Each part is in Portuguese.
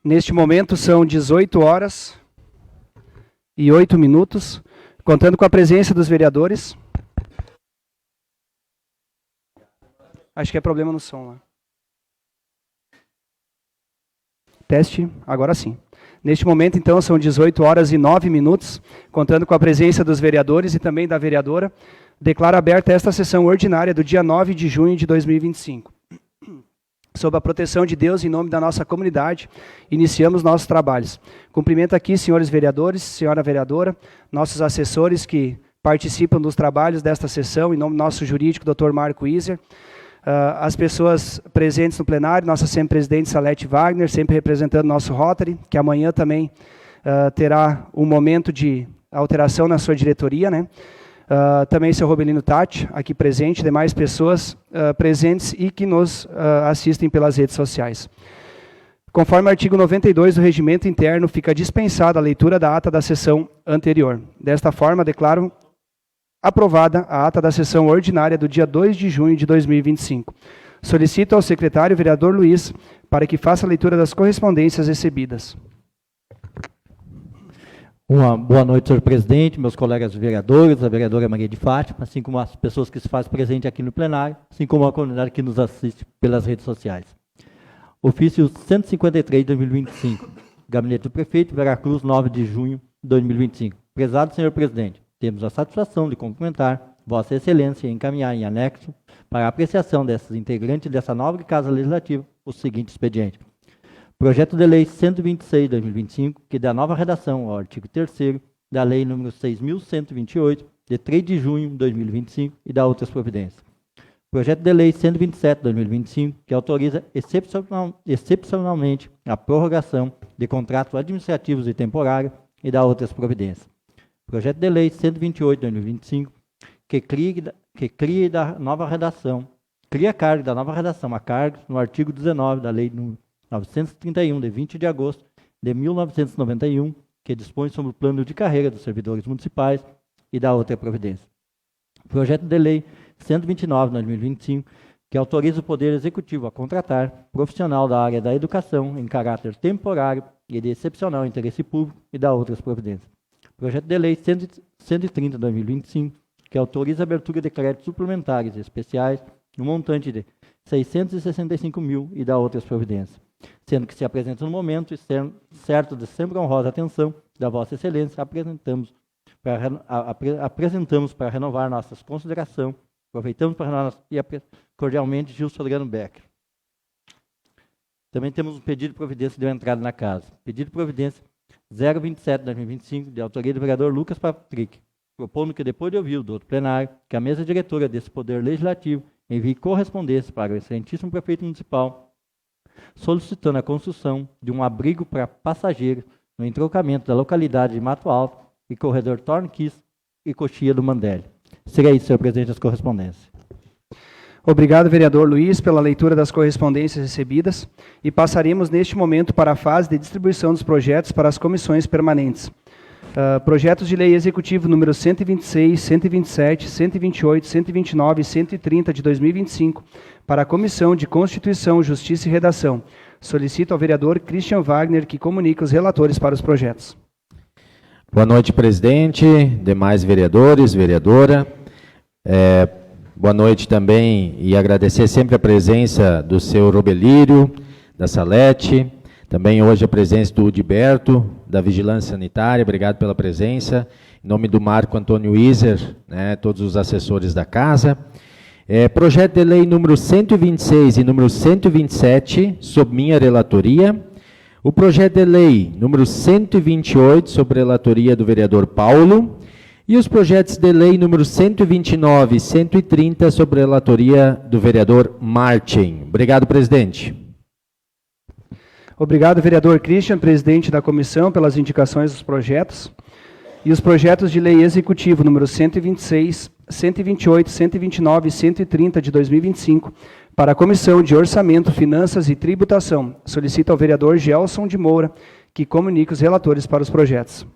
Neste momento são 18 horas e 8 minutos, contando com a presença dos vereadores. Acho que é problema no som lá. Teste, agora sim. Neste momento, então, são 18 horas e 9 minutos, contando com a presença dos vereadores e também da vereadora. Declaro aberta esta sessão ordinária do dia 9 de junho de 2025. Sob a proteção de Deus, em nome da nossa comunidade, iniciamos nossos trabalhos. Cumprimento aqui, senhores vereadores, senhora vereadora, nossos assessores que participam dos trabalhos desta sessão, em nome do nosso jurídico, Dr. Marco Iser, as pessoas presentes no plenário, nossa sempre presidente Salete Wagner, sempre representando nosso Rotary, que amanhã também terá um momento de alteração na sua diretoria, né? Também seu Robelino Tati, aqui presente, demais pessoas presentes e que nos assistem pelas redes sociais. Conforme o artigo 92 do Regimento Interno, fica dispensada a leitura da ata da sessão anterior. Desta forma, declaro aprovada a ata da sessão ordinária do dia 2 de junho de 2025. Solicito ao secretário vereador Luiz para que faça a leitura das correspondências recebidas. Uma boa noite, senhor presidente, meus colegas vereadores, a vereadora Maria de Fátima, assim como as pessoas que se fazem presente aqui no plenário, assim como a comunidade que nos assiste pelas redes sociais. Ofício 153 de 2025, Gabinete do Prefeito, Veracruz, 9 de junho de 2025. Prezado senhor presidente, temos a satisfação de cumprimentar Vossa Excelência e encaminhar em anexo para a apreciação desses integrantes dessa nova Casa Legislativa o seguinte expediente. Projeto de Lei 126 de 2025, que dá nova redação ao artigo 3º da Lei nº 6.128, de 3 de junho de 2025, e dá outras providências. Projeto de Lei 127 de 2025, que autoriza excepcionalmente a prorrogação de contratos administrativos e temporários, e dá outras providências. Projeto de Lei 128 de 2025, que cria da nova redação, cria cargo da nova redação a cargos no artigo 19 da Lei nº 931, de 20 de agosto de 1991, que dispõe sobre o plano de carreira dos servidores municipais e da outra providência. Projeto de Lei 129, de 2025, que autoriza o Poder Executivo a contratar profissional da área da educação em caráter temporário e de excepcional interesse público e da outras providências. Projeto de Lei 130, de 2025, que autoriza a abertura de créditos suplementares e especiais no montante de 665 mil e da outras providências. Sendo que se apresenta no momento, e certo de sempre honrosa atenção da Vossa Excelência, apresentamos para renovar nossas considerações, aproveitamos para renovar cordialmente Gilson Adriano Becker. Também temos um pedido de providência de entrada na casa. Pedido de providência 027 de 2025, de autoria do vereador Lucas Patrick, propondo que, depois de ouvir o do outro plenário, que a mesa diretora desse Poder Legislativo envie correspondência para o excelentíssimo prefeito municipal, solicitando a construção de um abrigo para passageiros no entroncamento da localidade de Mato Alto e corredor Tornquis e Coxilha do Mandelli. Seria isso, senhor presidente, as correspondências. Obrigado, vereador Luiz, pela leitura das correspondências recebidas, e passaremos neste momento para a fase de distribuição dos projetos para as comissões permanentes. Projetos de Lei Executivo número 126, 127, 128, 129 e 130 de 2025, para a Comissão de Constituição, Justiça e Redação. Solicito ao vereador Christian Wagner que comunique os relatores para os projetos. Boa noite, presidente, demais vereadores, vereadora. Boa noite também e agradecer sempre a presença do seu Robelírio, da Salete, também hoje a presença do Udiberto, da Vigilância Sanitária, obrigado pela presença. Em nome do Marco Antônio Iser, né, todos os assessores da casa. Projeto de lei número 126 e número 127, sob minha relatoria. O projeto de lei número 128, sob relatoria do vereador Paulo. E os projetos de lei número 129 e 130, sob relatoria do vereador Martin. Obrigado, presidente. Obrigado, vereador Christian, presidente da comissão, pelas indicações dos projetos. E os projetos de lei executivo número 126, 128, 129 e 130 de 2025, para a Comissão de Orçamento, Finanças e Tributação. Solicito ao vereador Gelson de Moura que comunique os relatores para os projetos.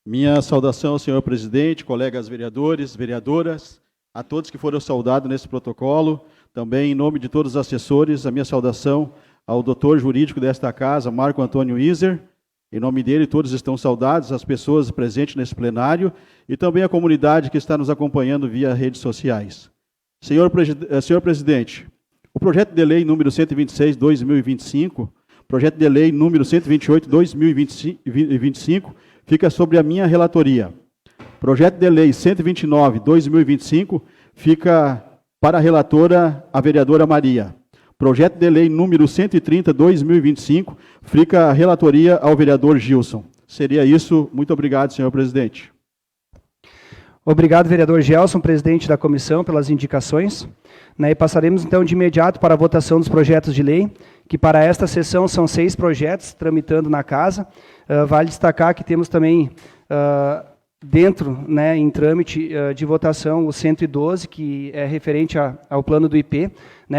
Minha saudação ao senhor presidente, colegas vereadores, vereadoras, a todos que foram saudados nesse protocolo. Também, em nome de todos os assessores, a minha saudação ao doutor jurídico desta casa, Marco Antônio Iser. Em nome dele, todos estão saudados, as pessoas presentes nesse plenário e também a comunidade que está nos acompanhando via redes sociais. Senhor presidente, o projeto de lei número 126/2025, projeto de lei número 128/2025, fica sobre a minha relatoria. Projeto de lei 129/2025 fica para a relatora, a vereadora Maria. Projeto de lei número 130/2025 fica a relatoria ao vereador Gilson. Seria isso. Muito obrigado, senhor presidente. Obrigado, vereador Gelson, presidente da comissão, pelas indicações. E passaremos, então, de imediato para a votação dos projetos de lei, que para esta sessão são 6 projetos tramitando na casa. Vale destacar que temos também dentro, em trâmite de votação, o 112, que é referente ao plano do IP,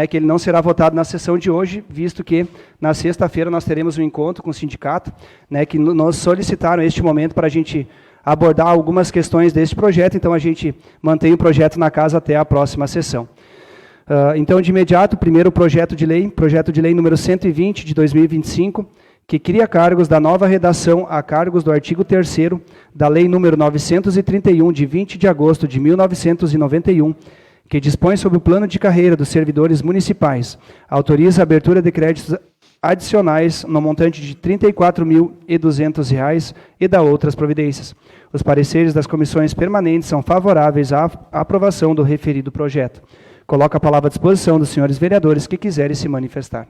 que ele não será votado na sessão de hoje, visto que na sexta-feira nós teremos um encontro com o sindicato, que nos solicitaram este momento para a gente abordar algumas questões deste projeto, então a gente mantém o projeto na casa até a próxima sessão. Então, de imediato, o primeiro projeto de lei número 120 de 2025, que cria cargos da nova redação a cargos do artigo 3º da Lei nº 931, de 20 de agosto de 1991, que dispõe sobre o plano de carreira dos servidores municipais, autoriza a abertura de créditos adicionais no montante de R$ 34.200 e dá outras providências. Os pareceres das comissões permanentes são favoráveis à aprovação do referido projeto. Coloco a palavra à disposição dos senhores vereadores que quiserem se manifestar.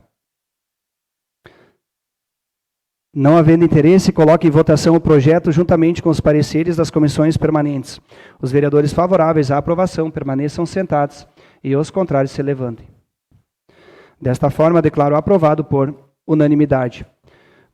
Não havendo interesse, coloque em votação o projeto juntamente com os pareceres das comissões permanentes. Os vereadores favoráveis à aprovação permaneçam sentados e os contrários se levantem. Desta forma, declaro aprovado por unanimidade.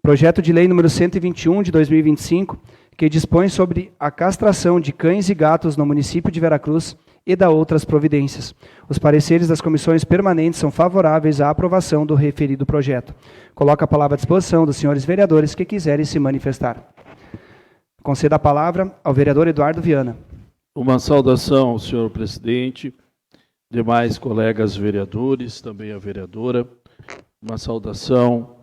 Projeto de lei número 121 de 2025, que dispõe sobre a castração de cães e gatos no município de Veracruz e dá outras providências. Os pareceres das comissões permanentes são favoráveis à aprovação do referido projeto. Coloco a palavra à disposição dos senhores vereadores que quiserem se manifestar. Conceda a palavra ao vereador Eduardo Viana. Uma saudação ao senhor presidente, demais colegas vereadores, também a vereadora. Uma saudação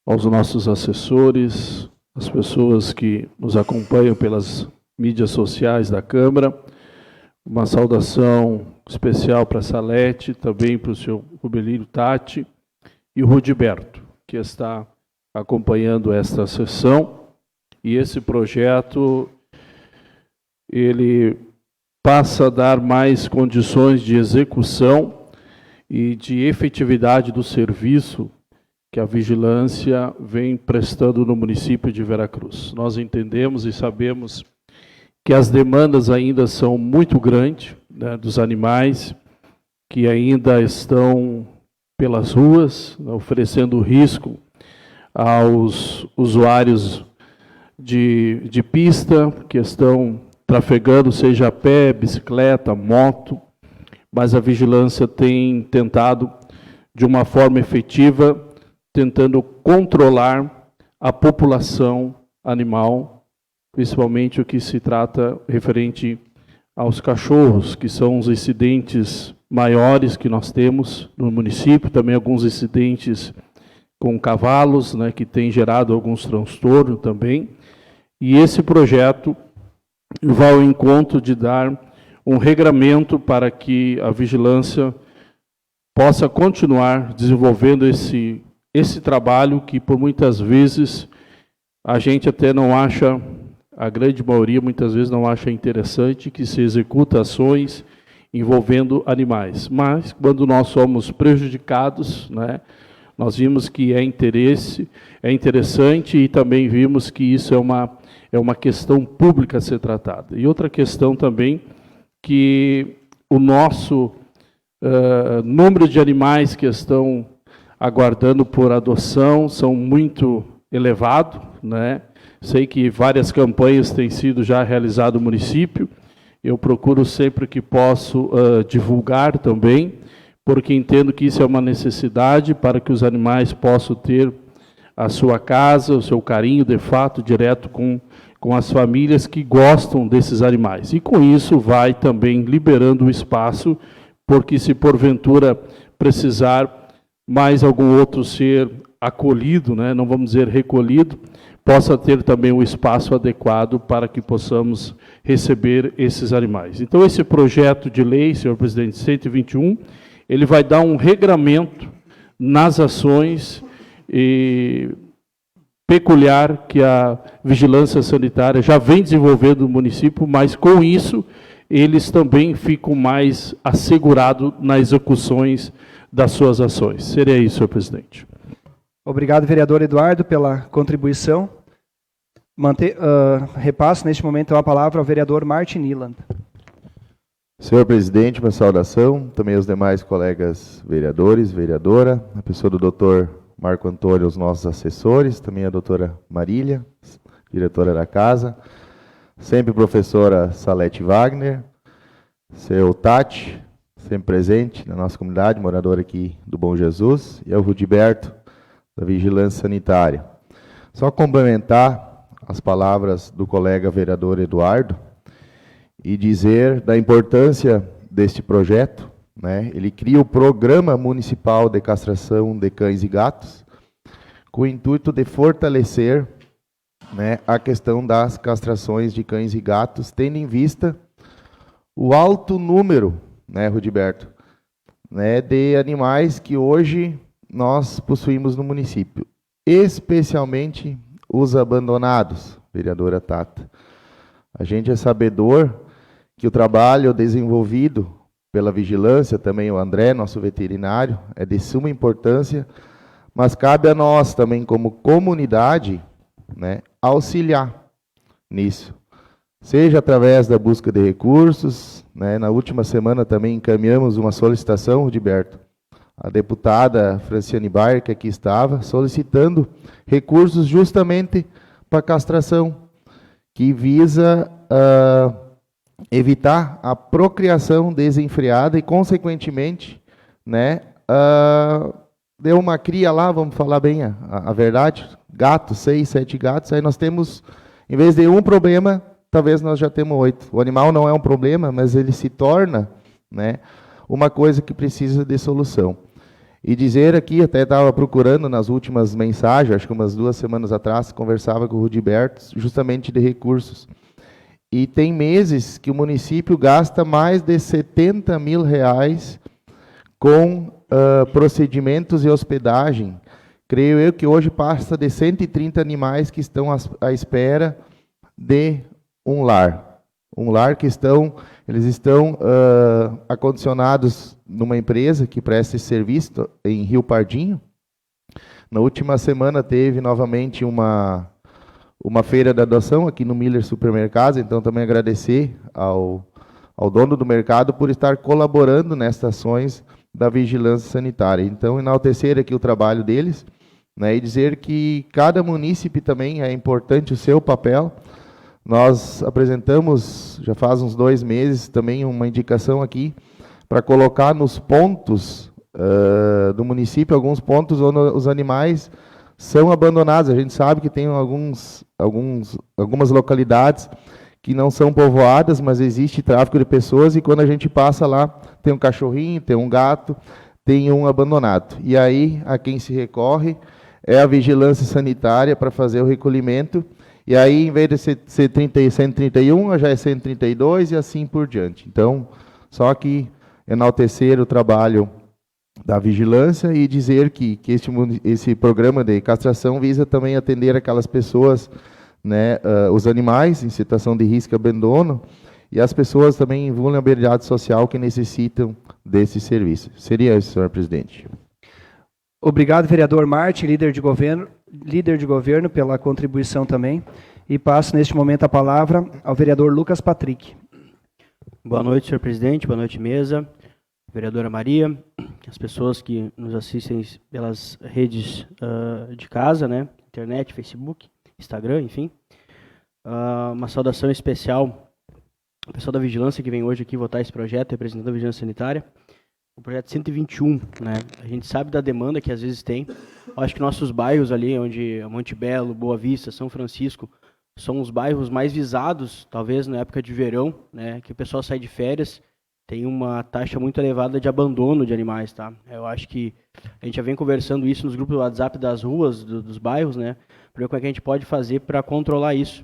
aos nossos assessores, as pessoas que nos acompanham pelas mídias sociais da Câmara. Uma saudação especial para a Salete, também para o senhor Rubelírio Tati e o Rudiberto, que está acompanhando esta sessão. E esse projeto, ele passa a dar mais condições de execução e de efetividade do serviço que a vigilância vem prestando no município de Veracruz. Nós entendemos e sabemos que as demandas ainda são muito grandes, dos animais que ainda estão pelas ruas, oferecendo risco aos usuários de pista, que estão trafegando, seja a pé, bicicleta, moto, mas a vigilância tem tentado, de uma forma efetiva, tentando controlar a população animal, principalmente o que se trata referente aos cachorros, que são os incidentes maiores que nós temos no município, também alguns incidentes com cavalos, que tem gerado alguns transtornos também. E esse projeto vai ao encontro de dar um regramento para que a vigilância possa continuar desenvolvendo esse trabalho que, por muitas vezes, a gente até não acha, a grande maioria muitas vezes não acha interessante que se executa ações envolvendo animais. Mas, quando nós somos prejudicados, nós vimos que é interessante e também vimos que isso é uma questão pública a ser tratada. E outra questão também, que o nosso número de animais que estão aguardando por adoção são muito elevado, Sei que várias campanhas têm sido já realizadas no município. Eu procuro sempre que posso divulgar também, porque entendo que isso é uma necessidade para que os animais possam ter a sua casa, o seu carinho, de fato, direto com as famílias que gostam desses animais. E com isso vai também liberando o espaço, porque se porventura precisar mais algum outro ser acolhido, né, não vamos dizer recolhido, possa ter também o espaço adequado para que possamos receber esses animais. Então, esse projeto de lei, senhor presidente, 121, ele vai dar um regramento nas ações peculiar que a vigilância sanitária já vem desenvolvendo no município, mas com isso eles também ficam mais assegurados nas execuções das suas ações. Seria isso, senhor presidente. Obrigado, vereador Eduardo, pela contribuição. Repasso neste momento a palavra ao vereador Martin Niland. Senhor presidente, uma saudação, também aos demais colegas vereadores, vereadora, a pessoa do doutor Marco Antônio, os nossos assessores, também a doutora Marília, diretora da casa, sempre professora Salete Wagner, seu Tati, sempre presente na nossa comunidade, morador aqui do Bom Jesus, e ao Rudiberto, da Vigilância Sanitária. Só complementar as palavras do colega vereador Eduardo e dizer da importância deste projeto, né? Ele cria o Programa Municipal de Castração de Cães e Gatos, com o intuito de fortalecer, né, a questão das castrações de cães e gatos, tendo em vista o alto número, né, Rudiberto, né, de animais que hoje nós possuímos no município, especialmente os abandonados, vereadora Tata. A gente é sabedor que o trabalho desenvolvido pela vigilância, também o André, nosso veterinário, é de suma importância, mas cabe a nós também, como comunidade, né, auxiliar nisso. Seja através da busca de recursos, né, na última semana também encaminhamos uma solicitação, Roberto, a deputada Franciane Bayer, que aqui estava, solicitando recursos justamente para a castração, que visa evitar a procriação desenfreada e, consequentemente, né, deu uma cria lá, vamos falar bem a verdade, gatos, 6, 7 gatos, aí nós temos, em vez de um problema, talvez nós já temos 8. O animal não é um problema, mas ele se torna, né, uma coisa que precisa de solução. E dizer aqui, até estava procurando nas últimas mensagens, acho que umas 2 semanas atrás, conversava com o Rudiberto, justamente de recursos. E tem meses que o município gasta mais de R$70 mil com procedimentos e hospedagem. Creio eu que hoje passa de 130 animais que estão à espera de um lar. Um lar que eles estão acondicionados numa empresa que presta esse serviço em Rio Pardinho. Na última semana teve novamente uma feira de adoção aqui no Miller Supermercados, então também agradecer ao dono do mercado por estar colaborando nessas ações da vigilância sanitária. Então, enaltecer aqui o trabalho deles, né, e dizer que cada munícipe também é importante o seu papel. Nós apresentamos, já faz uns 2 meses, também uma indicação aqui para colocar nos pontos do município, alguns pontos onde os animais são abandonados. A gente sabe que tem algumas localidades que não são povoadas, mas existe tráfico de pessoas, e quando a gente passa lá, tem um cachorrinho, tem um gato, tem um abandonado. E aí, a quem se recorre é a vigilância sanitária para fazer o recolhimento, e aí, em vez de ser 131, já é 132 e assim por diante. Então, só que enaltecer o trabalho da vigilância e dizer que esse programa de castração visa também atender aquelas pessoas, né, os animais em situação de risco e abandono, e as pessoas também em vulnerabilidade social que necessitam desse serviço. Seria isso, senhor presidente. Obrigado, vereador Martin, líder de governo, pela contribuição também. E passo neste momento a palavra ao vereador Lucas Patrick. Boa noite, senhor presidente, boa noite, mesa, vereadora Maria, as pessoas que nos assistem pelas redes de casa, né, internet, Facebook, Instagram, enfim. Uma saudação especial ao pessoal da Vigilância que vem hoje aqui votar esse projeto, representando a Vigilância Sanitária. O projeto 121, né? A gente sabe da demanda que às vezes tem. Eu acho que nossos bairros ali, onde Monte Belo, Boa Vista, São Francisco, são os bairros mais visados, talvez na época de verão, né? Que o pessoal sai de férias tem uma taxa muito elevada de abandono de animais, tá? Eu acho que a gente já vem conversando isso nos grupos do WhatsApp das ruas, dos bairros, né? Para ver como é que a gente pode fazer para controlar isso.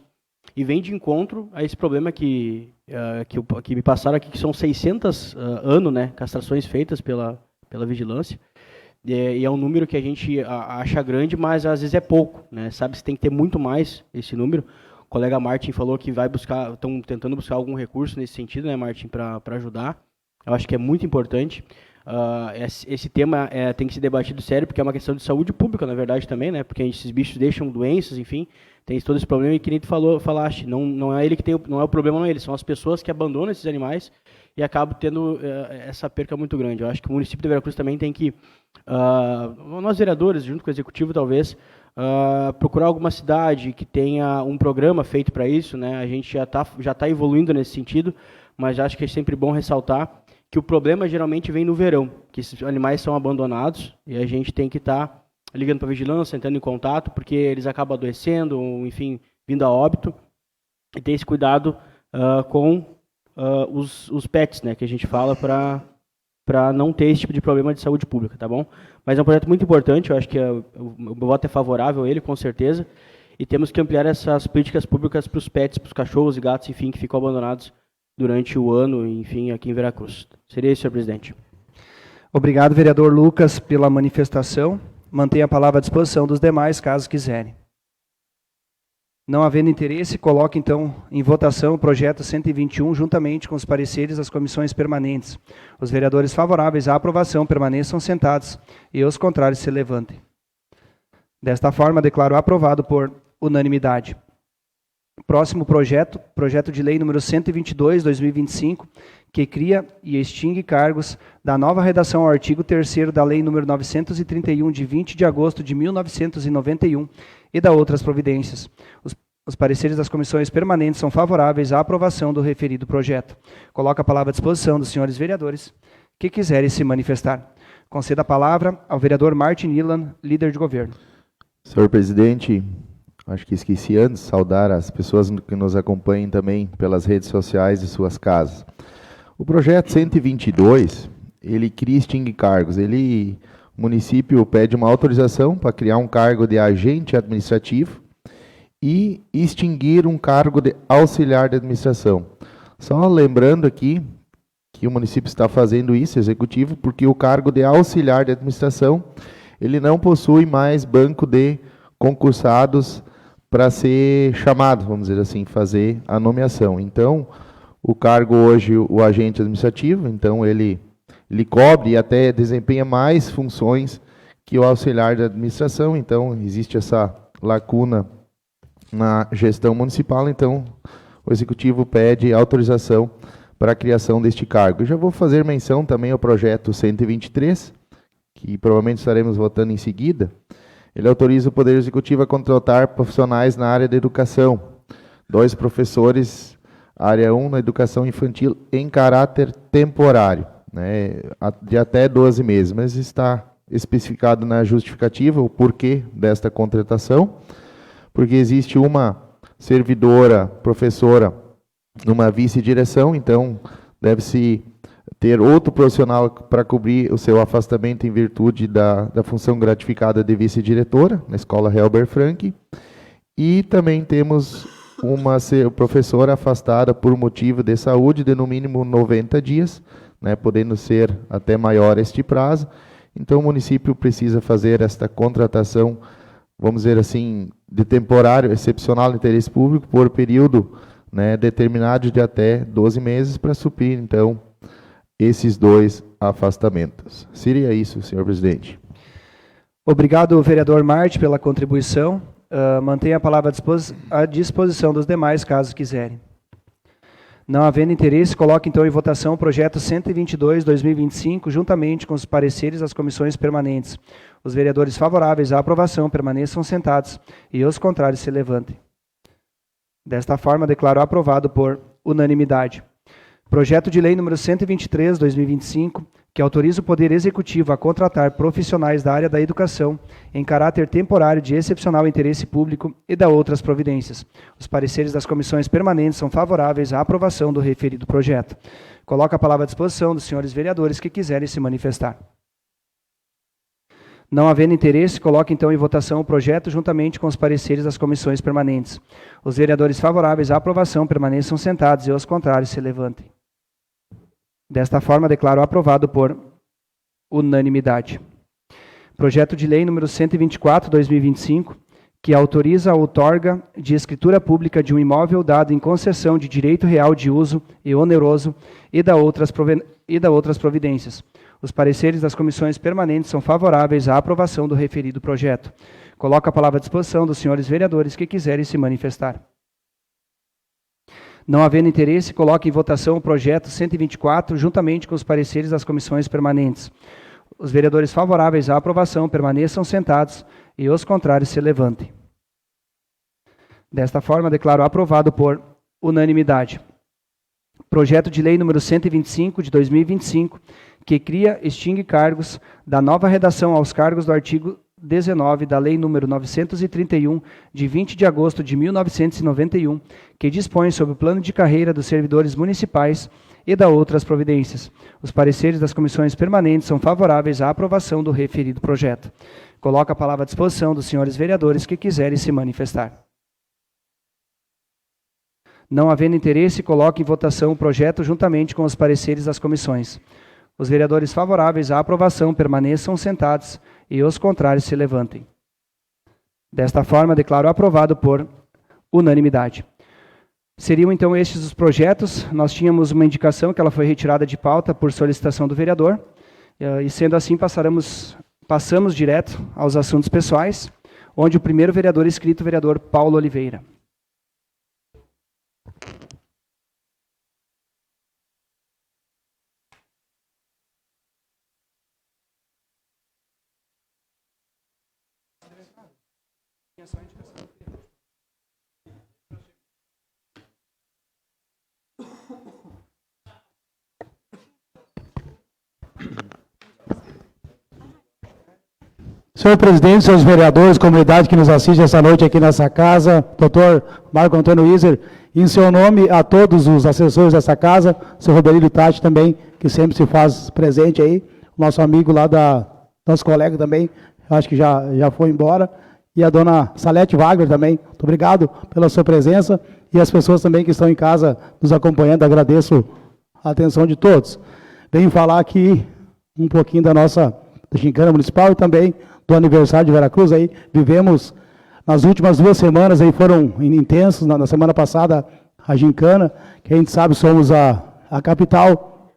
E vem de encontro a esse problema que me passaram aqui, que são 600 ano, né? Castrações feitas pela vigilância. E é um número que a gente acha grande, mas às vezes é pouco, né? Sabe, se tem que ter muito mais esse número. O colega Martin falou que estão tentando buscar algum recurso nesse sentido, né, Martin, para ajudar. Eu acho que é muito importante. Esse tema tem que ser debatido sério, porque é uma questão de saúde pública, na verdade, também, né? Porque esses bichos deixam doenças, enfim, tem todo esse problema, e que nem tu falaste, não é ele que tem, não é o problema, não é ele, são as pessoas que abandonam esses animais e acabam tendo essa perca muito grande. Eu acho que o município de Veracruz também tem que, nós vereadores, junto com o executivo, talvez, procurar alguma cidade que tenha um programa feito para isso, né? A gente já tá evoluindo nesse sentido, mas acho que é sempre bom ressaltar que o problema geralmente vem no verão, que esses animais são abandonados e a gente tem que estar ligando para a vigilância, entrando em contato, porque eles acabam adoecendo, ou, enfim, vindo a óbito, e ter esse cuidado com os pets, né, que a gente fala para não ter esse tipo de problema de saúde pública, tá bom? Mas é um projeto muito importante, eu acho que o meu voto é favorável a ele, com certeza, e temos que ampliar essas políticas públicas para os pets, para os cachorros e gatos, enfim, que ficam abandonados durante o ano, enfim, aqui em Veracruz. Seria isso, senhor presidente. Obrigado, vereador Lucas, pela manifestação. Mantenha a palavra à disposição dos demais, caso quiserem. Não havendo interesse, coloque, então, em votação o projeto 121, juntamente com os pareceres das comissões permanentes. Os vereadores favoráveis à aprovação permaneçam sentados e os contrários se levantem. Desta forma, declaro aprovado por unanimidade. Próximo projeto de lei número 122/2025, que cria e extingue cargos, da nova redação ao artigo 3º da lei número 931, de 20 de agosto de 1991, e da outras providências. Os pareceres das comissões permanentes são favoráveis à aprovação do referido projeto. Coloco a palavra à disposição dos senhores vereadores que quiserem se manifestar. Concedo a palavra ao vereador Martin Nilan, líder de governo. Senhor presidente, acho que esqueci antes de saudar as pessoas que nos acompanham também pelas redes sociais de suas casas. O projeto 122, ele cria e extingue cargos. O município pede uma autorização para criar um cargo de agente administrativo e extinguir um cargo de auxiliar de administração. Só lembrando aqui que o município está fazendo isso, executivo, porque o cargo de auxiliar de administração, ele não possui mais banco de concursados para ser chamado, vamos dizer assim, fazer a nomeação. Então, o cargo hoje, o agente administrativo, então ele cobre e até desempenha mais funções que o auxiliar de administração, então existe essa lacuna na gestão municipal, então o executivo pede autorização para a criação deste cargo. Eu já vou fazer menção também ao projeto 123, que provavelmente estaremos votando em seguida. Ele autoriza o Poder Executivo a contratar profissionais na área da educação, 2 professores, área 1, na educação infantil, em caráter temporário, né, de até 12 meses, mas está especificado na justificativa o porquê desta contratação, porque existe uma servidora, professora, numa vice-direção, então deve-se ter outro profissional para cobrir o seu afastamento em virtude da função gratificada de vice-diretora, na escola Helber Frank, e também temos uma professora afastada por motivo de saúde de no mínimo 90 dias, né, podendo ser até maior este prazo. Então o município precisa fazer esta contratação, vamos dizer assim, de temporário, excepcional de interesse público, por período, né, determinado de até 12 meses, para suprir, então, esses 2 afastamentos. Seria isso, senhor presidente. Obrigado, vereador Marte, pela contribuição. Mantenha a palavra à disposição dos demais, caso quiserem. Não havendo interesse, coloque então em votação o projeto 122/2025, juntamente com os pareceres das comissões permanentes. Os vereadores favoráveis à aprovação permaneçam sentados e os contrários se levantem. Desta forma, declaro aprovado por unanimidade. Projeto de lei número 123/2025, que autoriza o Poder Executivo a contratar profissionais da área da educação em caráter temporário de excepcional interesse público e da outras providências. Os pareceres das comissões permanentes são favoráveis à aprovação do referido projeto. Coloco a palavra à disposição dos senhores vereadores que quiserem se manifestar. Não havendo interesse, coloque então em votação o projeto juntamente com os pareceres das comissões permanentes. Os vereadores favoráveis à aprovação permaneçam sentados e os contrários se levantem. Desta forma, declaro aprovado por unanimidade. Projeto de lei número 124/2025, que autoriza a outorga de escritura pública de um imóvel dado em concessão de direito real de uso e oneroso e da outras providências. Os pareceres das comissões permanentes são favoráveis à aprovação do referido projeto. Coloco a palavra à disposição dos senhores vereadores que quiserem se manifestar. Não havendo interesse, coloque em votação o projeto 124, juntamente com os pareceres das comissões permanentes. Os vereadores favoráveis à aprovação permaneçam sentados e os contrários se levantem. Desta forma, declaro aprovado por unanimidade. Projeto de lei número 125, de 2025, que cria, extingue cargos, dá nova redação aos cargos do artigo 19 da Lei nº 931, de 20 de agosto de 1991, que dispõe sobre o plano de carreira dos servidores municipais e da outras providências. Os pareceres das comissões permanentes são favoráveis à aprovação do referido projeto. Coloco a palavra à disposição dos senhores vereadores que quiserem se manifestar. Não havendo interesse, coloque em votação o projeto juntamente com os pareceres das comissões. Os vereadores favoráveis à aprovação permaneçam sentados e os contrários se levantem. Desta forma, declaro aprovado por unanimidade. Seriam então estes os projetos. Nós tínhamos uma indicação que ela foi retirada de pauta por solicitação do vereador, e sendo assim passamos direto aos assuntos pessoais, onde o primeiro vereador inscrito, o vereador Paulo Oliveira. Senhor presidente, senhores vereadores, comunidade que nos assiste essa noite aqui nessa casa, doutor Marco Antônio Iser, em seu nome a todos os assessores dessa casa, seu Roberto Tati também, que sempre se faz presente aí, nosso amigo lá nosso colega também, acho que já foi embora, e a dona Salete Wagner também, muito obrigado pela sua presença, e as pessoas também que estão em casa nos acompanhando, agradeço a atenção de todos. Venho falar aqui um pouquinho da nossa gincana municipal e também do aniversário de Veracruz. Aí vivemos nas últimas 2 semanas, aí foram intensos. Na semana passada a gincana, que a gente sabe somos a capital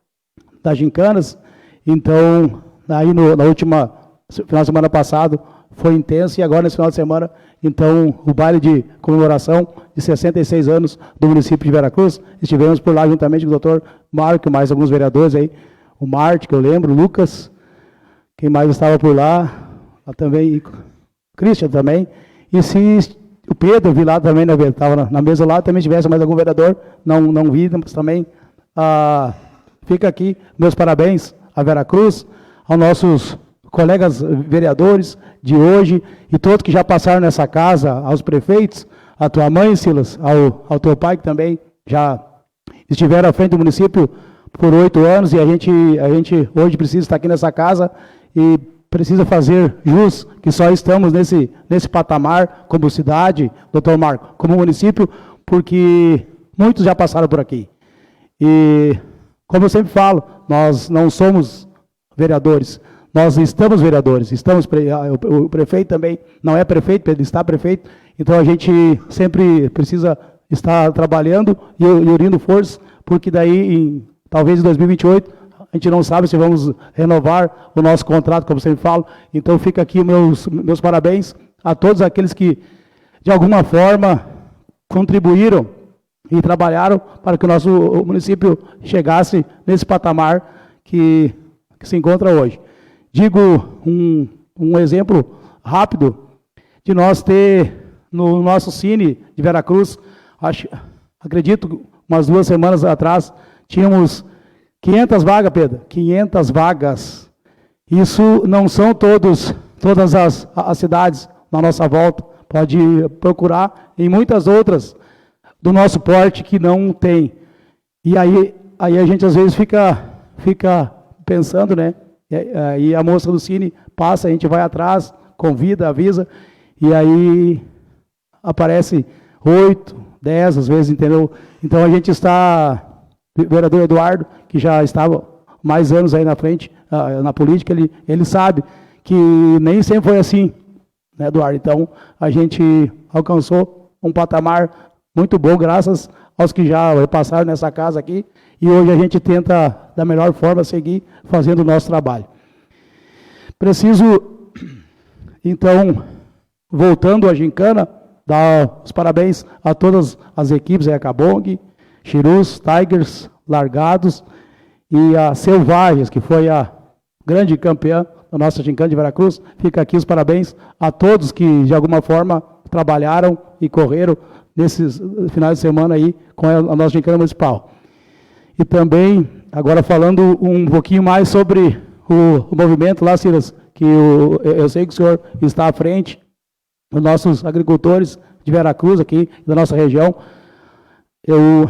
das gincanas, então aí na última final de semana passado foi intenso, e agora nesse final de semana, então o baile de comemoração de 66 anos do município de Veracruz. Estivemos por lá juntamente com o doutor Marco, mais alguns vereadores aí, o Marte, que eu lembro, o Lucas, quem mais estava por lá também, e Christian também, e se o Pedro, vi lá também, estava na mesa lá, também tivesse mais algum vereador, não vi, mas também fica aqui meus parabéns a Veracruz, aos nossos colegas vereadores de hoje, e todos que já passaram nessa casa, aos prefeitos, a tua mãe, Silas, ao teu pai, que também já estiveram à frente do município por 8 anos, e a gente hoje precisa estar aqui nessa casa, e precisa fazer jus que só estamos nesse patamar, como cidade, doutor Marco, como município, porque muitos já passaram por aqui. E, como eu sempre falo, nós não somos vereadores, nós estamos vereadores, o prefeito também não é prefeito, ele está prefeito, então a gente sempre precisa estar trabalhando e unindo forças, porque daí, talvez em 2028, a gente não sabe se vamos renovar o nosso contrato, como sempre falo. Então fica aqui meus parabéns a todos aqueles que, de alguma forma, contribuíram e trabalharam para que o nosso município chegasse nesse patamar que se encontra hoje. Digo um exemplo rápido de nós ter no nosso Cine de Veracruz, acredito, umas 2 semanas atrás, tínhamos 500 vagas, Pedro, 500 vagas. Isso não são todas as cidades na nossa volta. Pode procurar em muitas outras do nosso porte que não tem. E aí a gente às vezes fica pensando, né? E a moça do Cine passa, a gente vai atrás, convida, avisa, e aí aparece 8, 10 às vezes, entendeu? Então a gente está, o vereador Eduardo, que já estava mais anos aí na frente, na política, ele sabe que nem sempre foi assim, né, Eduardo? Então a gente alcançou um patamar muito bom, graças aos que já passaram nessa casa aqui, e hoje a gente tenta, da melhor forma, seguir fazendo o nosso trabalho. Preciso, então, voltando à gincana, dar os parabéns a todas as equipes, a Cabong, Chirus, Tigers, Largados e a Selvagens, que foi a grande campeã da nossa gincana de Veracruz. Fica aqui os parabéns a todos que, de alguma forma, trabalharam e correram nesses finais de semana aí com a nossa gincana municipal. E também, agora falando um pouquinho mais sobre o movimento lá, Silas, que eu sei que o senhor está à frente, os nossos agricultores de Veracruz aqui, da nossa região. Eu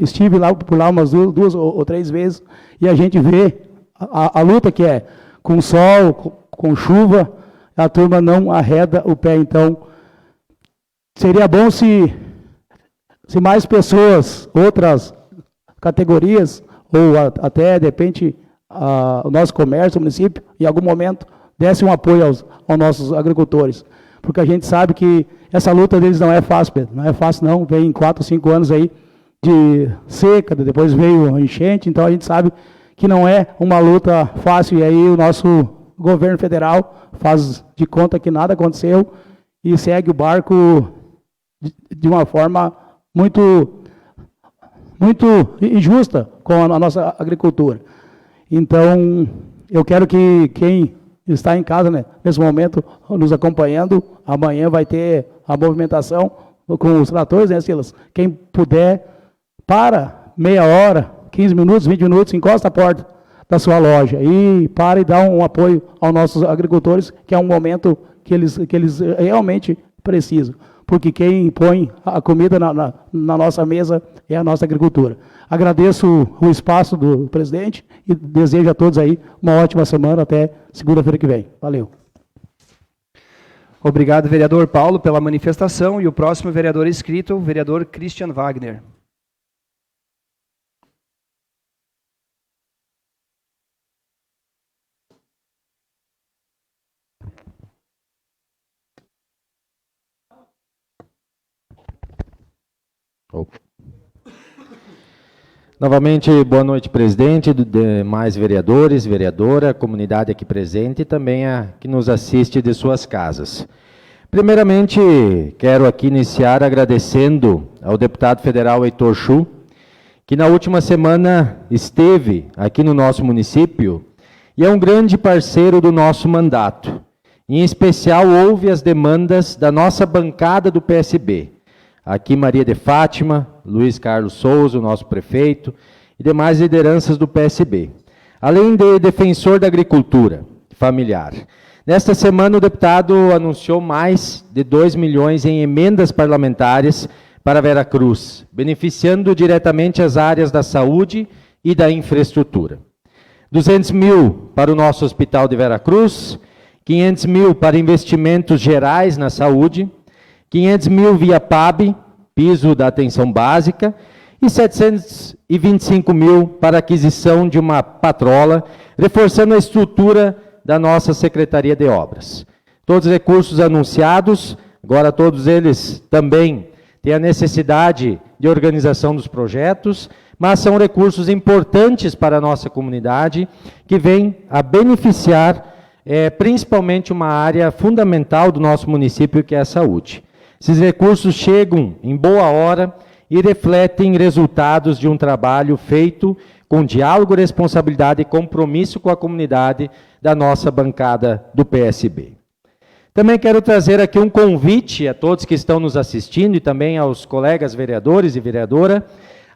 estive lá por lá umas duas ou três vezes, e a gente vê a luta que é com sol, com chuva, a turma não arreda o pé. Então, seria bom se mais pessoas, outras categorias, ou até, de repente, o nosso comércio, o município, em algum momento, desse um apoio aos nossos agricultores. Porque a gente sabe que essa luta deles não é fácil, Pedro. Não é fácil, não. Vem 4, 5 anos aí de seca, depois veio a enchente, então a gente sabe que não é uma luta fácil. E aí o nosso governo federal faz de conta que nada aconteceu e segue o barco de uma forma muito injusta com a nossa agricultura. Então, eu quero que quem está em casa, né, nesse momento, nos acompanhando, amanhã vai ter a movimentação com os tratores, né, Silas? Quem puder, para meia hora, 15 minutos, 20 minutos, encosta a porta da sua loja e para e dá um apoio aos nossos agricultores, que é um momento que eles realmente precisam. Porque quem põe a comida na nossa mesa é a nossa agricultura. Agradeço o espaço do presidente e desejo a todos aí uma ótima semana até segunda-feira que vem. Valeu. Obrigado, vereador Paulo, pela manifestação. E o próximo vereador inscrito, o vereador Christian Wagner. Novamente, boa noite, presidente, demais vereadores, vereadora, comunidade aqui presente e também a que nos assiste de suas casas. Primeiramente, quero aqui iniciar agradecendo ao deputado federal Heitor Chu, que na última semana esteve aqui no nosso município e é um grande parceiro do nosso mandato. Em especial, ouve as demandas da nossa bancada do PSB. Aqui Maria de Fátima, Luiz Carlos Souza, o nosso prefeito, e demais lideranças do PSB. Além de defensor da agricultura familiar. Nesta semana, o deputado anunciou mais de 2 milhões em emendas parlamentares para Veracruz, beneficiando diretamente as áreas da saúde e da infraestrutura. 200 mil para o nosso Hospital de Veracruz, 500 mil para investimentos gerais na saúde, 500 mil via PAB, piso da atenção básica, e 725 mil para aquisição de uma patrola, reforçando a estrutura da nossa Secretaria de Obras. Todos os recursos anunciados, agora todos eles também têm a necessidade de organização dos projetos, mas são recursos importantes para a nossa comunidade, que vêm a beneficiar principalmente uma área fundamental do nosso município, que é a saúde. Esses recursos chegam em boa hora e refletem resultados de um trabalho feito com diálogo, responsabilidade e compromisso com a comunidade da nossa bancada do PSB. Também quero trazer aqui um convite a todos que estão nos assistindo e também aos colegas vereadores e vereadora.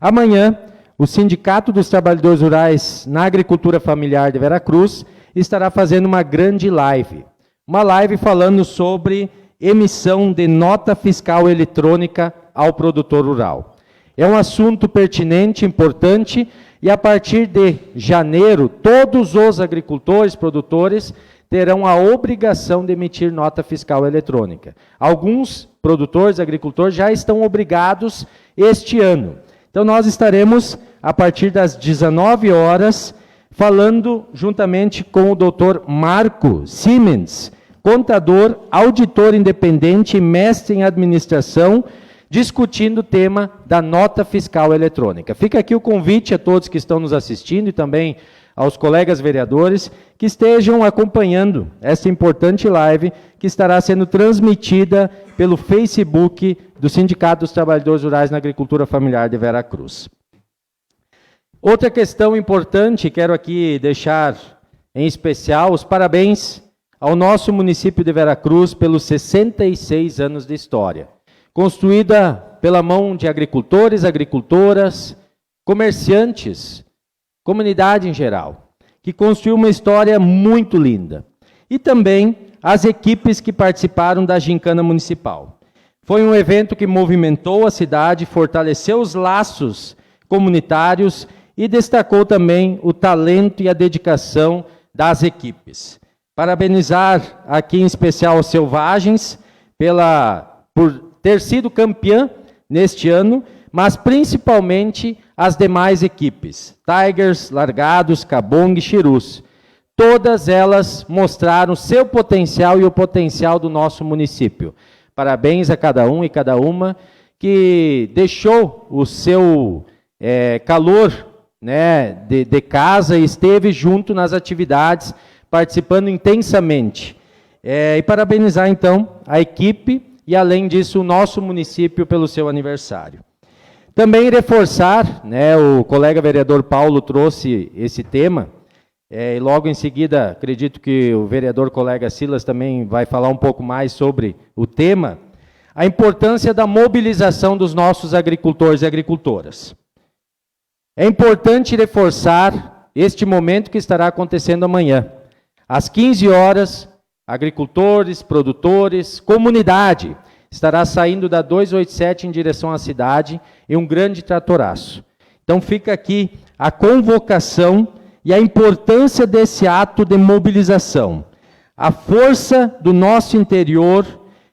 Amanhã, o Sindicato dos Trabalhadores Rurais na Agricultura Familiar de Veracruz estará fazendo uma grande live. Uma live falando sobre emissão de nota fiscal eletrônica ao produtor rural. É um assunto pertinente, importante, e a partir de janeiro, todos os agricultores, produtores, terão a obrigação de emitir nota fiscal eletrônica. Alguns produtores, agricultores, já estão obrigados este ano. Então, nós estaremos, a partir das 19 horas, falando juntamente com o doutor Marco Siemens, contador, auditor independente e mestre em administração, discutindo o tema da nota fiscal eletrônica. Fica aqui o convite a todos que estão nos assistindo e também aos colegas vereadores que estejam acompanhando essa importante live que estará sendo transmitida pelo Facebook do Sindicato dos Trabalhadores Rurais na Agricultura Familiar de Veracruz. Outra questão importante, quero aqui deixar em especial os parabéns ao nosso município de Veracruz pelos 66 anos de história. Construída pela mão de agricultores, agricultoras, comerciantes, comunidade em geral, que construiu uma história muito linda. E também as equipes que participaram da Gincana Municipal. Foi um evento que movimentou a cidade, fortaleceu os laços comunitários e destacou também o talento e a dedicação das equipes. Parabenizar aqui em especial os Selvagens por ter sido campeã neste ano, mas principalmente as demais equipes, Tigers, Largados, Cabong e Xirus. Todas elas mostraram seu potencial e o potencial do nosso município. Parabéns a cada um e cada uma que deixou o seu calor, né, de casa e esteve junto nas atividades, participando intensamente. E parabenizar, então, a equipe e, além disso, o nosso município pelo seu aniversário. Também reforçar, né, o colega vereador Paulo trouxe esse tema, e logo em seguida, acredito que o vereador colega Silas também vai falar um pouco mais sobre o tema, a importância da mobilização dos nossos agricultores e agricultoras. É importante reforçar este momento que estará acontecendo amanhã. Às 15 horas, agricultores, produtores, comunidade, estará saindo da 287 em direção à cidade em um grande tratoraço. Então fica aqui a convocação e a importância desse ato de mobilização, a força do nosso interior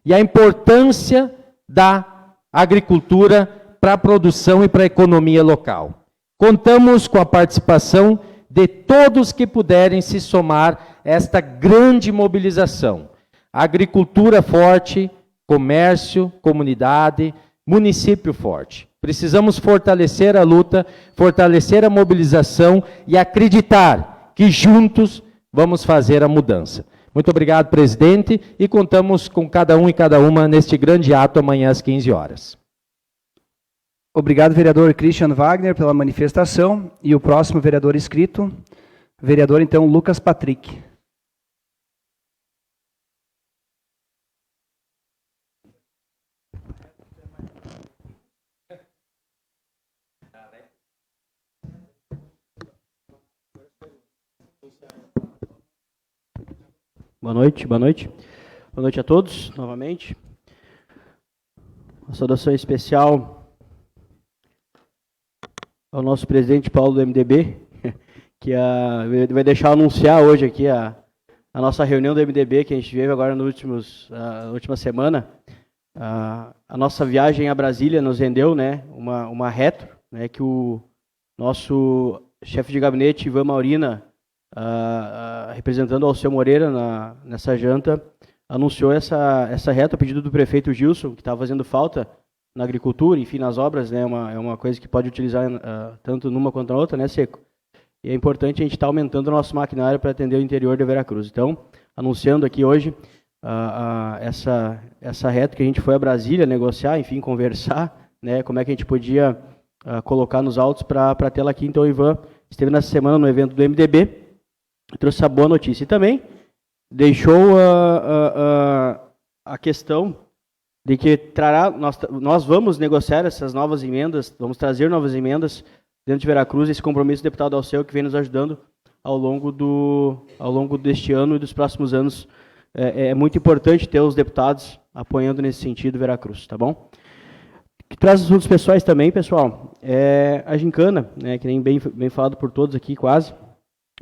e a importância da agricultura para a produção e para a economia local. Contamos com a participação de todos que puderem se somar a esta grande mobilização. Agricultura forte, comércio, comunidade, município forte. Precisamos fortalecer a luta, fortalecer a mobilização e acreditar que juntos vamos fazer a mudança. Muito obrigado, presidente, e contamos com cada um e cada uma neste grande ato amanhã às 15 horas. Obrigado, vereador Christian Wagner, pela manifestação. E o próximo vereador inscrito, vereador, então, Lucas Patrick. Boa noite, boa noite. Boa noite a todos, novamente. Uma saudação especial ao nosso presidente Paulo do MDB, que vai deixar anunciar hoje aqui a nossa reunião do MDB, que a gente teve agora na última semana. A nossa viagem a Brasília nos rendeu, né, uma retro, né, que o nosso chefe de gabinete, Ivan Maurina, representando ao Alceu Moreira nessa janta, anunciou essa reta a pedido do prefeito Gilson, que estava fazendo falta na agricultura, enfim, nas obras, né, é uma coisa que pode utilizar tanto numa quanto na outra, né, Seco? E é importante a gente estar aumentando o nosso maquinário para atender o interior de Veracruz. Então, anunciando aqui hoje essa reta que a gente foi a Brasília negociar, enfim, conversar, né, como é que a gente podia colocar nos autos para tê-la aqui. Então, o Ivan esteve nessa semana no evento do MDB, trouxe essa boa notícia. E também deixou a questão de que nós vamos negociar essas novas emendas, vamos trazer novas emendas dentro de Veracruz, esse compromisso do deputado Alceu, que vem nos ajudando ao longo deste ano e dos próximos anos. É muito importante ter os deputados apoiando nesse sentido Veracruz, tá bom? Que traz assuntos pessoais também, pessoal, a gincana, né, que nem bem falado por todos aqui, quase.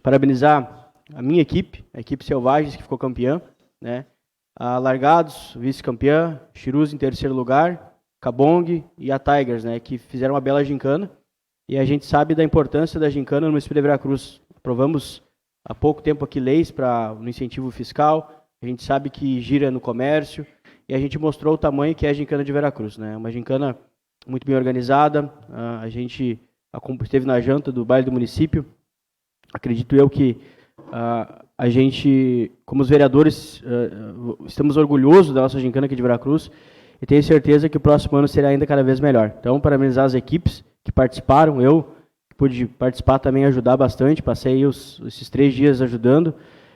Parabenizar a minha equipe, a equipe Selvagens, que ficou campeã, né? A Largados, vice-campeã, Chirus em terceiro lugar, Cabong e a Tigers, né, que fizeram uma bela gincana. E a gente sabe da importância da gincana no município de Veracruz. Aprovamos há pouco tempo aqui leis no incentivo fiscal, a gente sabe que gira no comércio, e a gente mostrou o tamanho que é a gincana de Veracruz, né? Uma gincana muito bem organizada, a gente esteve na janta do baile do município. Acredito eu que a gente, como os vereadores, estamos orgulhosos da nossa gincana aqui de Veracruz e tenho certeza que o próximo ano será ainda cada vez melhor. Então, parabenizar as equipes que participaram, eu pude participar também, ajudar bastante, passei esses 3 dias ajudando.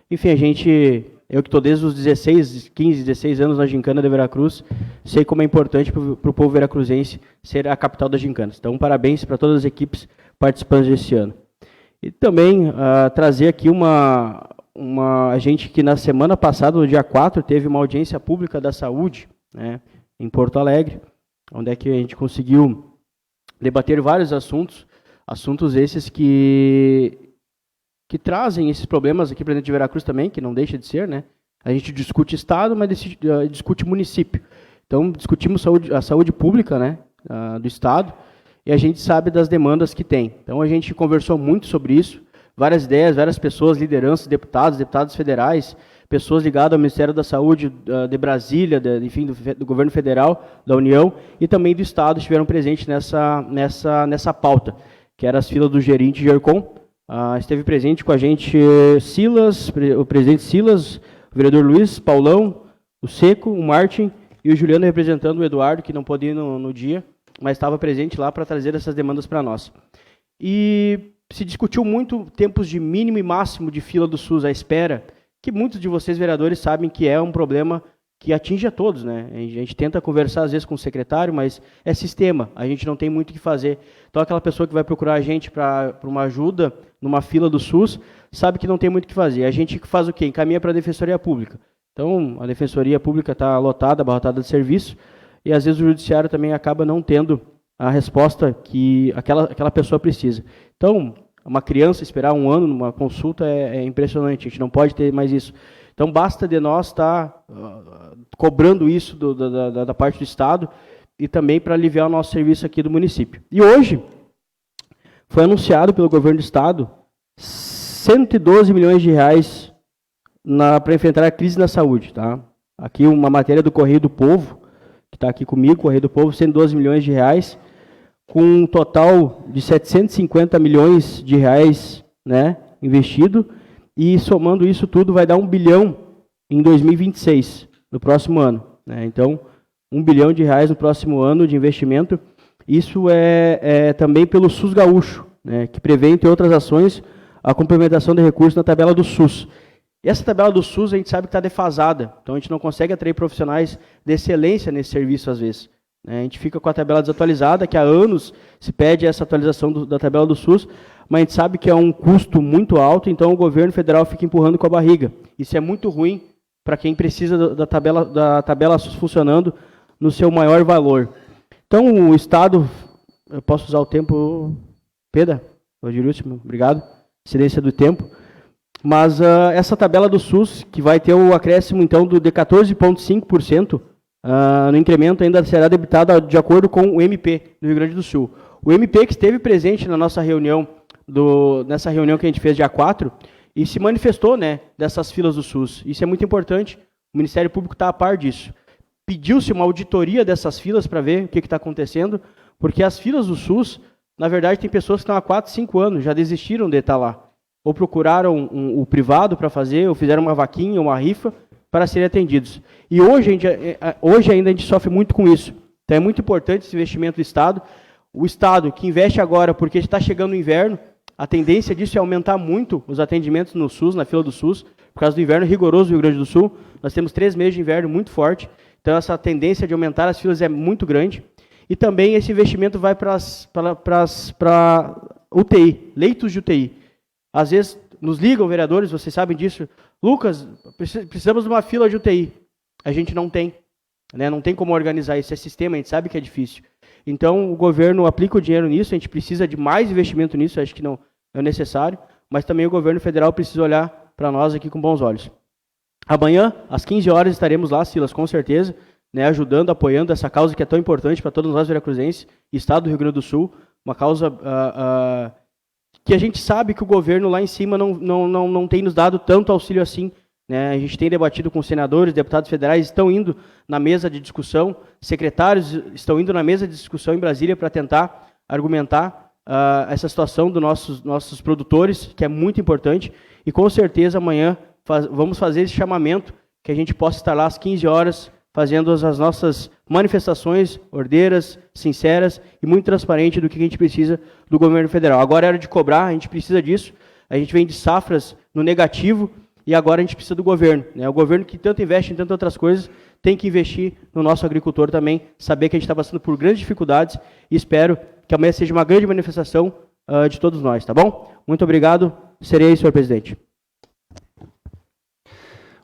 Enfim, eu que estou desde os 15, 16 anos na gincana de Veracruz, sei como é importante para o povo veracruzense ser a capital das gincanas. Então, parabéns para todas as equipes participantes desse ano. E também trazer aqui a gente que na semana passada, no dia 4, teve uma audiência pública da saúde, né, em Porto Alegre, onde é que a gente conseguiu debater vários assuntos esses que trazem esses problemas aqui para dentro de Veracruz também, que não deixa de ser, né? A gente discute Estado, mas discute município. Então, discutimos a saúde pública, né, do Estado, e a gente sabe das demandas que tem. Então, a gente conversou muito sobre isso, várias ideias, várias pessoas, lideranças, deputados federais, pessoas ligadas ao Ministério da Saúde de Brasília, enfim, do governo federal, da União, e também do Estado estiveram presentes nessa pauta, que era as filas do gerente Gercom. Esteve presente com a gente o presidente Silas, o vereador Luiz, Paulão, o Seco, o Martin e o Juliano representando o Eduardo, que não pôde ir no dia, mas estava presente lá para trazer essas demandas para nós. E se discutiu muito tempos de mínimo e máximo de fila do SUS à espera, que muitos de vocês, vereadores, sabem que é um problema que atinge a todos, né? A gente tenta conversar, às vezes, com o secretário, mas é sistema, a gente não tem muito o que fazer. Então, aquela pessoa que vai procurar a gente para uma ajuda numa fila do SUS, sabe que não tem muito o que fazer. A gente faz o quê? Encaminha para a Defensoria Pública. Então, a Defensoria Pública está lotada, abarrotada de serviço, e, às vezes, o Judiciário também acaba não tendo a resposta que aquela pessoa precisa. Então, uma criança esperar 1 ano numa consulta é impressionante, a gente não pode ter mais isso. Então, basta de nós estar cobrando isso da parte do Estado e também para aliviar o nosso serviço aqui do município. E hoje, foi anunciado pelo governo do Estado 112 milhões de reais para enfrentar a crise na saúde. Tá? Aqui uma matéria do Correio do Povo, que está aqui comigo, Correio do Povo, 112 milhões de reais, com um total de 750 milhões de reais, né, investido, e somando isso tudo vai dar 1 bilhão em 2026, no próximo ano. Né? Então, 1 bilhão de reais no próximo ano de investimento. Isso é também pelo SUS Gaúcho, né, que prevê, entre outras ações, a complementação de recursos na tabela do SUS. E essa tabela do SUS a gente sabe que está defasada, então a gente não consegue atrair profissionais de excelência nesse serviço às vezes. A gente fica com a tabela desatualizada, que há anos se pede essa atualização da tabela do SUS, mas a gente sabe que é um custo muito alto, então o governo federal fica empurrando com a barriga. Isso é muito ruim para quem precisa da tabela SUS funcionando no seu maior valor. Então o Estado, eu posso usar o tempo, Pedro, obrigado, excelência do tempo, mas essa tabela do SUS, que vai ter o acréscimo então de 14,5%, no incremento ainda será debitado de acordo com o MP do Rio Grande do Sul. O MP que esteve presente na nossa reunião, nessa reunião que a gente fez dia 4, e se manifestou, né, dessas filas do SUS. Isso é muito importante, o Ministério Público está a par disso. Pediu-se uma auditoria dessas filas para ver o que está acontecendo, porque as filas do SUS, na verdade, tem pessoas que estão há 4, 5 anos, já desistiram de estar lá. Ou procuraram o privado para fazer, ou fizeram uma vaquinha, uma rifa, para serem atendidos. E hoje ainda a gente sofre muito com isso. Então é muito importante esse investimento do Estado. O Estado que investe agora, porque está chegando o inverno, a tendência disso é aumentar muito os atendimentos no SUS, na fila do SUS, por causa do inverno rigoroso do Rio Grande do Sul. Nós temos 3 meses de inverno muito forte, então essa tendência de aumentar as filas é muito grande. E também esse investimento vai para UTI, leitos de UTI. Às vezes nos ligam, vereadores, vocês sabem disso. Lucas, precisamos de uma fila de UTI. A gente não tem. Né? Não tem como organizar esse sistema, a gente sabe que é difícil. Então, o governo aplica o dinheiro nisso, a gente precisa de mais investimento nisso, acho que não é necessário, mas também o governo federal precisa olhar para nós aqui com bons olhos. Amanhã, às 15 horas, estaremos lá, Silas, com certeza, né, ajudando, apoiando essa causa que é tão importante para todos nós veracruzenses, Estado do Rio Grande do Sul, uma causa que a gente sabe que o governo lá em cima não tem nos dado tanto auxílio assim. Né? A gente tem debatido com senadores, deputados federais, estão indo na mesa de discussão, secretários estão indo na mesa de discussão em Brasília para tentar argumentar essa situação dos nossos produtores, que é muito importante, e com certeza amanhã vamos fazer esse chamamento, que a gente possa estar lá às 15 horas, fazendo as nossas manifestações ordeiras, sinceras e muito transparentes do que a gente precisa do governo federal. Agora é hora de cobrar, a gente precisa disso, a gente vem de safras no negativo, e agora a gente precisa do governo. Né? O governo que tanto investe em tantas outras coisas, tem que investir no nosso agricultor também, saber que a gente está passando por grandes dificuldades, e espero que amanhã seja uma grande manifestação de todos nós, tá bom? Muito obrigado, serei aí, senhor presidente.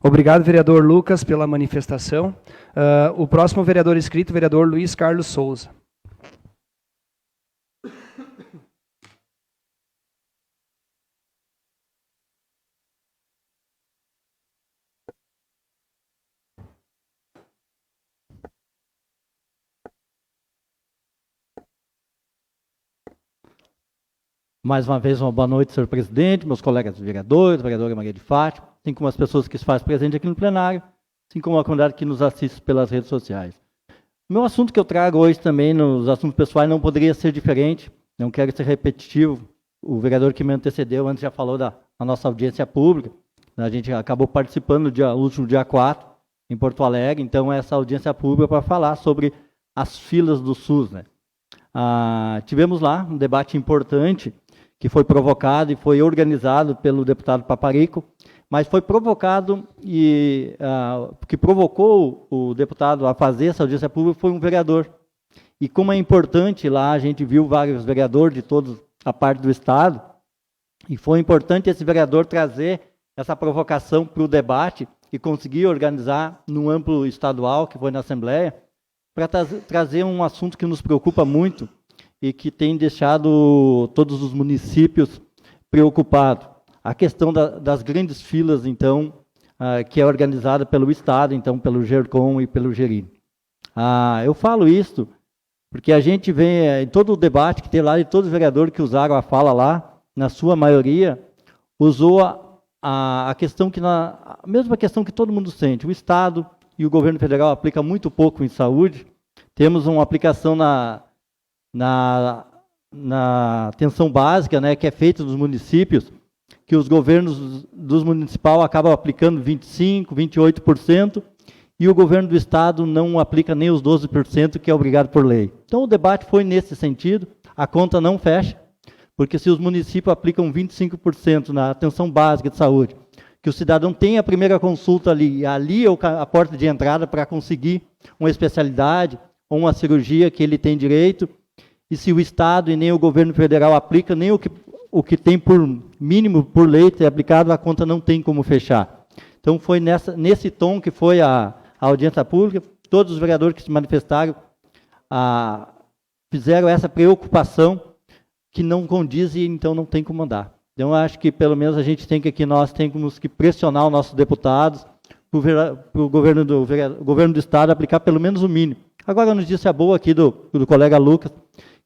Obrigado, vereador Lucas, pela manifestação. O próximo vereador inscrito, vereador Luiz Carlos Souza. Mais uma vez, uma boa noite, senhor presidente, meus colegas vereadores, vereadora Maria de Fátima, assim como as pessoas que se fazem presente aqui no plenário, assim como a comunidade que nos assiste pelas redes sociais. O meu assunto que eu trago hoje também, nos assuntos pessoais, não poderia ser diferente, não quero ser repetitivo. O vereador que me antecedeu antes já falou da nossa audiência pública, a gente acabou participando no último dia 4, em Porto Alegre, então essa audiência pública para falar sobre as filas do SUS. Né? Tivemos lá um debate importante, que foi provocado e foi organizado pelo deputado Paparico, mas foi provocado e que provocou o deputado a fazer essa audiência pública foi um vereador. E como é importante lá, a gente viu vários vereadores de toda a parte do Estado, e foi importante esse vereador trazer essa provocação para o debate e conseguir organizar num amplo estadual, que foi na Assembleia, para trazer um assunto que nos preocupa muito, e que tem deixado todos os municípios preocupados. A questão das grandes filas, então, que é organizada pelo Estado, então, pelo GERCOM e pelo GERI. Eu falo isso porque a gente vê, em todo o debate que tem lá, e todos os vereadores que usaram a fala lá, na sua maioria, usou a questão a mesma questão que todo mundo sente. O Estado e o governo federal aplicam muito pouco em saúde. Temos uma aplicação na atenção básica, né, que é feita nos municípios, que os governos dos municipais acabam aplicando 25%, 28%, e o governo do Estado não aplica nem os 12%, que é obrigado por lei. Então o debate foi nesse sentido, a conta não fecha, porque se os municípios aplicam 25% na atenção básica de saúde, que o cidadão tem a primeira consulta ali é a porta de entrada para conseguir uma especialidade ou uma cirurgia que ele tem direito, e se o Estado e nem o governo federal aplica nem o que tem por mínimo por lei ter aplicado, a conta não tem como fechar. Então foi nesse tom que foi a audiência pública, todos os vereadores que se manifestaram fizeram essa preocupação que não condiz e então não tem como andar. Então eu acho que pelo menos a gente nós temos que pressionar os nossos deputados para o governo do Estado aplicar pelo menos o mínimo. Agora a notícia boa aqui do colega Lucas,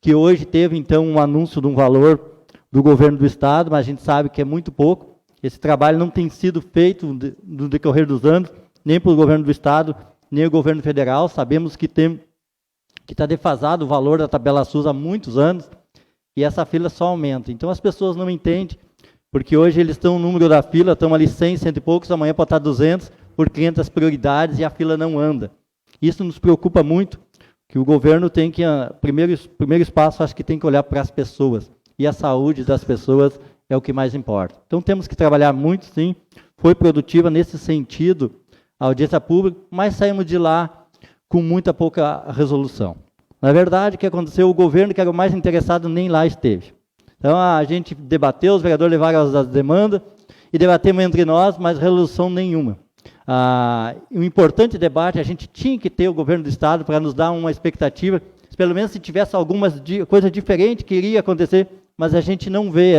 que hoje teve, então, um anúncio de um valor do governo do Estado, mas a gente sabe que é muito pouco. Esse trabalho não tem sido feito no decorrer dos anos, nem pelo governo do Estado, nem o governo federal. Sabemos que está defasado o valor da tabela SUS há muitos anos, e essa fila só aumenta. Então, as pessoas não entendem, porque hoje eles estão no número da fila, estão ali 100, 100 e poucos, amanhã pode estar 200, por 500 prioridades, e a fila não anda. Isso nos preocupa muito, que o governo tem que, primeiro espaço, acho que tem que olhar para as pessoas, e a saúde das pessoas é o que mais importa. Então temos que trabalhar muito, sim, foi produtiva nesse sentido a audiência pública, mas saímos de lá com muita pouca resolução. Na verdade, o que aconteceu, o governo que era o mais interessado nem lá esteve. Então, a gente debateu, os vereadores levaram as demandas e debatemos entre nós, mas resolução nenhuma. Um importante debate, a gente tinha que ter o governo do Estado para nos dar uma expectativa, pelo menos se tivesse algumas coisas diferentes que iria acontecer, mas a gente não vê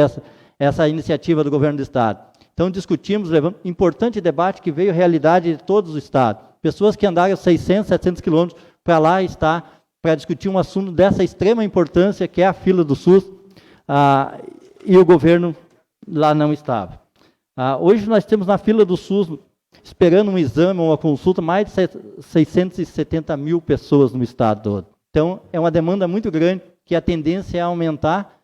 essa iniciativa do governo do Estado. Então, discutimos, levamos importante debate que veio a realidade de todos os estados. Pessoas que andaram 600, 700 quilômetros para lá estar para discutir um assunto dessa extrema importância, que é a fila do SUS, e o governo lá não estava. Hoje nós temos na fila do SUS, esperando um exame ou uma consulta, mais de 670 mil pessoas no estado todo. Então, é uma demanda muito grande, que a tendência é aumentar,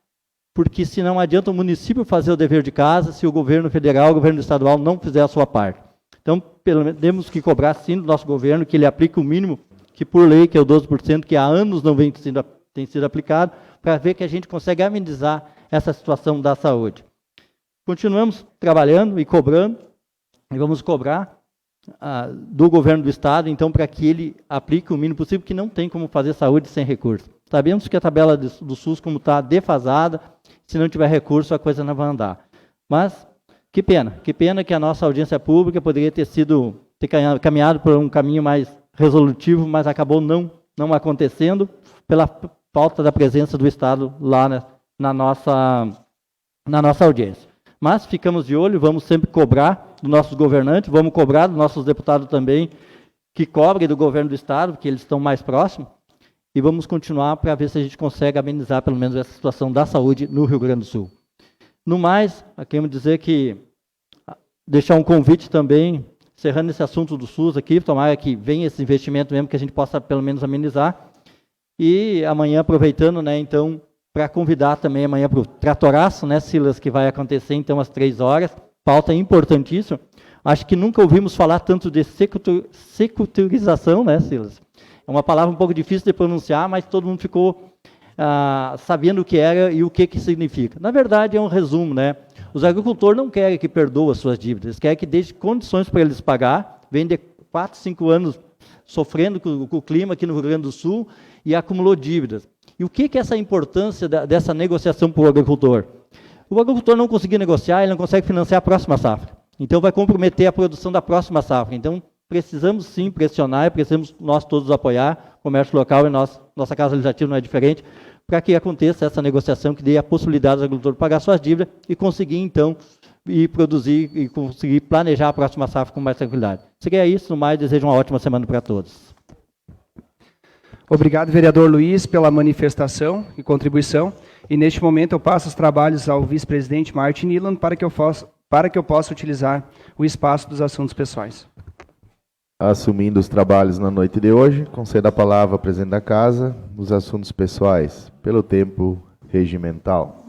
porque se não adianta o município fazer o dever de casa, se o governo federal, o governo estadual não fizer a sua parte. Então, pelo menos, temos que cobrar sim do nosso governo que ele aplique o mínimo, que por lei, que é o 12%, que há anos não tem sido aplicado, para ver que a gente consegue amenizar essa situação da saúde. Continuamos trabalhando e cobrando, e vamos cobrar do governo do Estado, então, para que ele aplique o mínimo possível, que não tem como fazer saúde sem recurso. Sabemos que a tabela do SUS, como está defasada, se não tiver recurso, a coisa não vai andar. Mas, que pena que a nossa audiência pública poderia ter caminhado por um caminho mais resolutivo, mas acabou não acontecendo, pela falta da presença do Estado lá na nossa audiência. Mas ficamos de olho, vamos sempre cobrar dos nossos governantes, vamos cobrar dos nossos deputados também, que cobrem do governo do Estado, porque eles estão mais próximos, e vamos continuar para ver se a gente consegue amenizar pelo menos essa situação da saúde no Rio Grande do Sul. No mais, queremos dizer que, deixar um convite também, encerrando esse assunto do SUS aqui, tomara que venha esse investimento mesmo, que a gente possa pelo menos amenizar, e amanhã, aproveitando, né, então, para convidar também amanhã para o Tratoraço, né, Silas, que vai acontecer então às 3 horas, pauta importantíssima. Acho que nunca ouvimos falar tanto de secuturização, né, Silas? É uma palavra um pouco difícil de pronunciar, mas todo mundo ficou sabendo o que era e o que significa. Na verdade, é um resumo, né? Os agricultores não querem que perdoem as suas dívidas, eles querem que deixe condições para eles pagar, vem de 4, 5 anos sofrendo com o clima aqui no Rio Grande do Sul e acumulou dívidas. E o que é essa importância dessa negociação para o agricultor? O agricultor não conseguir negociar, ele não consegue financiar a próxima safra. Então, vai comprometer a produção da próxima safra. Então, precisamos sim pressionar e precisamos nós todos apoiar o comércio local e nossa Casa Legislativa não é diferente, para que aconteça essa negociação que dê a possibilidade do agricultor pagar suas dívidas e conseguir, então, ir produzir e conseguir planejar a próxima safra com mais tranquilidade. Seria isso, no mais, desejo uma ótima semana para todos. Obrigado, vereador Luiz, pela manifestação e contribuição. E, neste momento, eu passo os trabalhos ao vice-presidente Martin Nilan para que eu possa utilizar o espaço dos assuntos pessoais. Assumindo os trabalhos na noite de hoje, concedo a palavra ao presidente da Casa nos assuntos pessoais, pelo tempo regimental.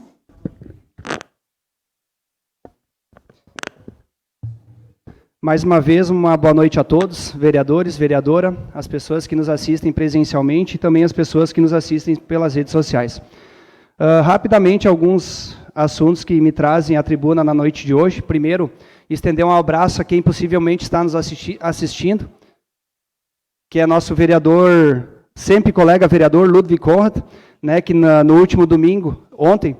Mais uma vez, uma boa noite a todos, vereadores, vereadora, as pessoas que nos assistem presencialmente e também as pessoas que nos assistem pelas redes sociais. Rapidamente, alguns assuntos que me trazem à tribuna na noite de hoje. Primeiro, estender um abraço a quem possivelmente está nos assistindo, que é nosso vereador, sempre colega vereador, Ludwig Conrad, né, que no último domingo, ontem,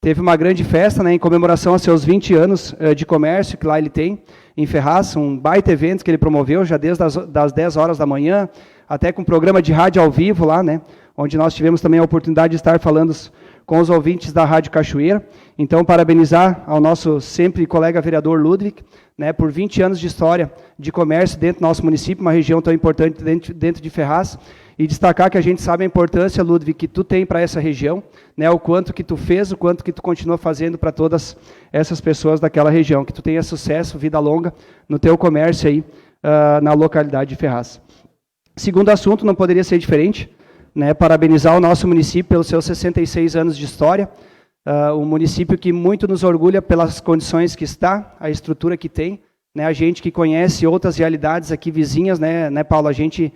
teve uma grande festa, né, em comemoração aos seus 20 anos de comércio, que lá ele tem, em Ferraz, um baita evento que ele promoveu, já desde das 10 horas da manhã, até com um programa de rádio ao vivo lá, né, onde nós tivemos também a oportunidade de estar falando com os ouvintes da Rádio Cachoeira. Então, parabenizar ao nosso sempre colega vereador Ludwig, né, por 20 anos de história de comércio dentro do nosso município, uma região tão importante dentro de Ferraz, e destacar que a gente sabe a importância, Ludwig, que tu tem para essa região, né, o quanto que tu fez, o quanto que tu continua fazendo para todas essas pessoas daquela região, que tu tenha sucesso, vida longa no teu comércio aí na localidade de Ferraz. Segundo assunto, não poderia ser diferente, né, parabenizar o nosso município pelos seus 66 anos de história, um município que muito nos orgulha pelas condições que está, a estrutura que tem, né, a gente que conhece outras realidades aqui vizinhas, né Paulo, a gente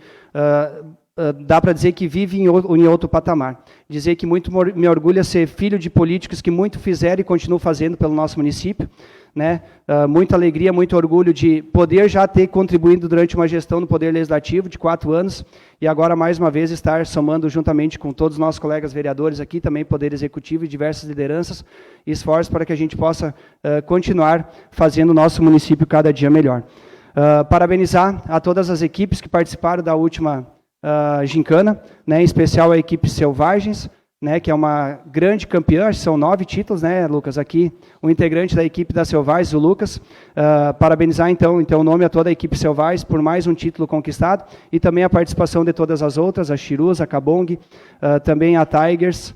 dá para dizer que vive em outro patamar. Dizer que muito me orgulha ser filho de políticos que muito fizeram e continuam fazendo pelo nosso município, né? Muita alegria, muito orgulho de poder já ter contribuído durante uma gestão no Poder Legislativo de 4 anos e agora, mais uma vez, estar somando juntamente com todos os nossos colegas vereadores aqui, também Poder Executivo e diversas lideranças, esforços para que a gente possa continuar fazendo o nosso município cada dia melhor. Parabenizar a todas as equipes que participaram da última gincana, né, em especial a equipe Selvagens, né, que é uma grande campeã, são 9 títulos, né, Lucas, aqui, o integrante da equipe da Selvagens, o Lucas, parabenizar então o nome a toda a equipe Selvagens por mais um título conquistado, e também a participação de todas as outras, a Chirus, a Cabong, também a Tigers,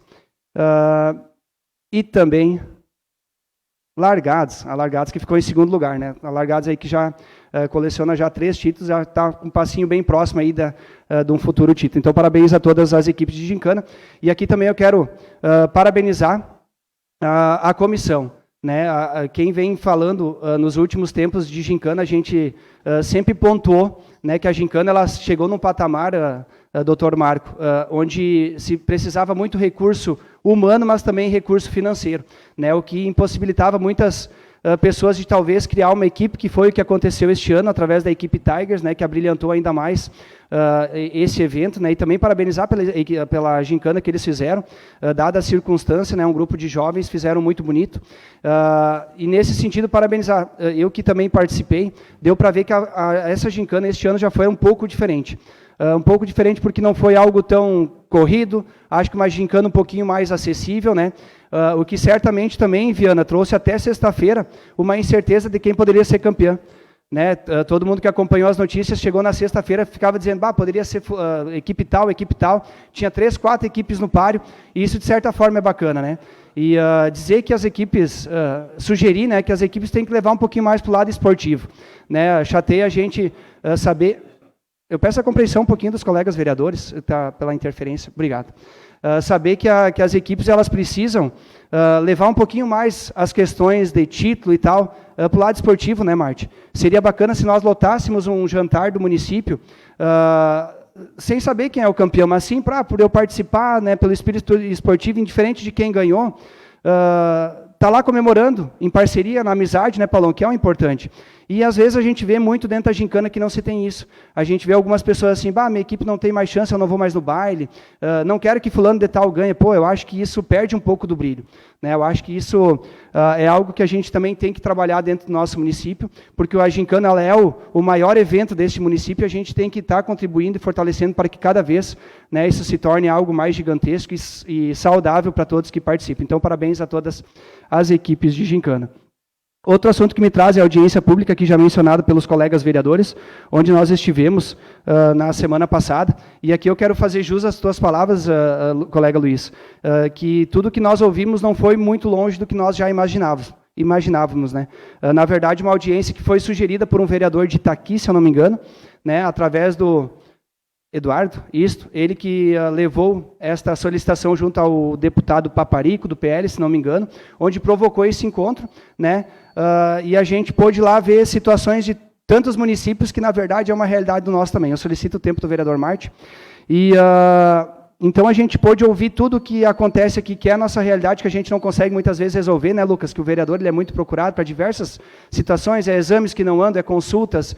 e também a Largados que ficou em segundo lugar, né, a Largados aí que já coleciona já 3 títulos, já está com um passinho bem próximo aí de um futuro título. Então, parabéns a todas as equipes de gincana. E aqui também eu quero parabenizar a comissão, né? Quem vem falando nos últimos tempos de gincana, a gente sempre pontuou, né, que a gincana ela chegou num patamar, Dr. Marco, onde se precisava muito recurso humano, mas também recurso financeiro, né? O que impossibilitava muitas pessoas de talvez criar uma equipe, que foi o que aconteceu este ano, através da equipe Tigers, né, que abrilhantou ainda mais esse evento, né, e também parabenizar pela gincana que eles fizeram, dada a circunstância, né, um grupo de jovens fizeram muito bonito, e nesse sentido parabenizar, eu que também participei, deu para ver que essa gincana este ano já foi um pouco diferente. Um pouco diferente porque não foi algo tão corrido, acho que uma gincana um pouquinho mais acessível, né? O que certamente também, Viana, trouxe até sexta-feira uma incerteza de quem poderia ser campeão, né? Todo mundo que acompanhou as notícias chegou na sexta-feira ficava dizendo, poderia ser equipe tal, tinha 3, 4 equipes no páreo, e isso de certa forma é bacana, né? E dizer que as equipes, sugerir, né, que as equipes têm que levar um pouquinho mais para o lado esportivo, né? Chateia a gente saber. Eu peço a compreensão um pouquinho dos colegas vereadores, pela interferência. Obrigado. Saber que as equipes elas precisam levar um pouquinho mais as questões de título e tal para o lado esportivo, né, Marte? Seria bacana se nós lotássemos um jantar do município sem saber quem é o campeão, mas sim por eu participar, né, pelo espírito esportivo, indiferente de quem ganhou, tá lá comemorando, em parceria, na amizade, né, Paulão, que é o importante. E às vezes a gente vê muito dentro da gincana que não se tem isso. A gente vê algumas pessoas assim, minha equipe não tem mais chance, eu não vou mais no baile, não quero que fulano de tal ganhe. Eu acho que isso perde um pouco do brilho, né? Eu acho que isso é algo que a gente também tem que trabalhar dentro do nosso município, porque a gincana ela é o maior evento deste município, e a gente tem que estar contribuindo e fortalecendo para que cada vez, né, isso se torne algo mais gigantesco e saudável para todos que participam. Então, parabéns a todas as equipes de gincana. Outro assunto que me traz é a audiência pública, que já mencionado pelos colegas vereadores, onde nós estivemos na semana passada. E aqui eu quero fazer jus às tuas palavras, colega Luiz, que tudo que nós ouvimos não foi muito longe do que nós já imaginávamos, né? Na verdade, uma audiência que foi sugerida por um vereador de Itaqui, se eu não me engano, né, através do Eduardo, ele que levou esta solicitação junto ao deputado Paparico, do PL, se não me engano, onde provocou esse encontro, né? E a gente pôde lá ver situações de tantos municípios que, na verdade, é uma realidade do nosso também. Eu solicito o tempo do vereador Marte. E então a gente pôde ouvir tudo o que acontece aqui, que é a nossa realidade, que a gente não consegue muitas vezes resolver, né, Lucas? Que o vereador ele é muito procurado para diversas situações, exames que não andam, consultas,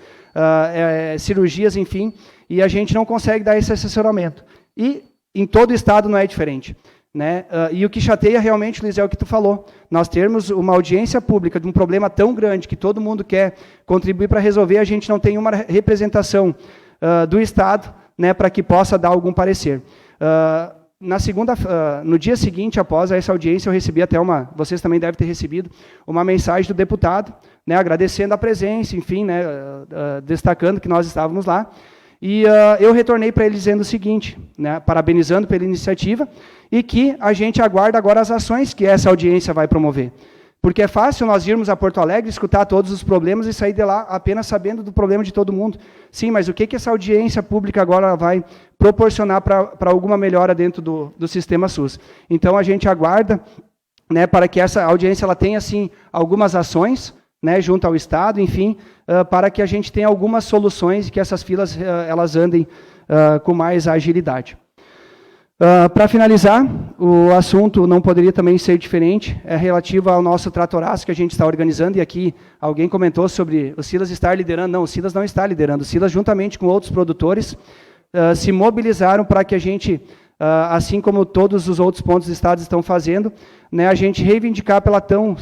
cirurgias, enfim, e a gente não consegue dar esse assessoramento. E em todo o estado não é diferente, né? E o que chateia realmente, Luiz, é o que tu falou. Nós termos uma audiência pública de um problema tão grande que todo mundo quer contribuir para resolver, a gente não tem uma representação do Estado, né, para que possa dar algum parecer. No dia seguinte, após essa audiência, eu recebi até vocês também devem ter recebido, uma mensagem do deputado, né, agradecendo a presença, enfim, né, destacando que nós estávamos lá. E eu retornei para ele dizendo o seguinte, né, parabenizando pela iniciativa, e que a gente aguarda agora as ações que essa audiência vai promover. Porque é fácil nós irmos a Porto Alegre, escutar todos os problemas e sair de lá apenas sabendo do problema de todo mundo. Sim, mas o que essa audiência pública agora vai proporcionar para alguma melhora dentro do sistema SUS? Então, a gente aguarda, né, para que essa audiência ela tenha, assim, algumas ações, né, junto ao Estado, enfim, para que a gente tenha algumas soluções e que essas filas elas andem com mais agilidade. Para finalizar, o assunto não poderia também ser diferente, é relativo ao nosso tratoraço que a gente está organizando, e aqui alguém comentou sobre o Silas estar liderando. Não, o Silas não está liderando. O Silas, juntamente com outros produtores, se mobilizaram para que a gente, assim como todos os outros pontos do Estado estão fazendo, né, a gente reivindicar pela tão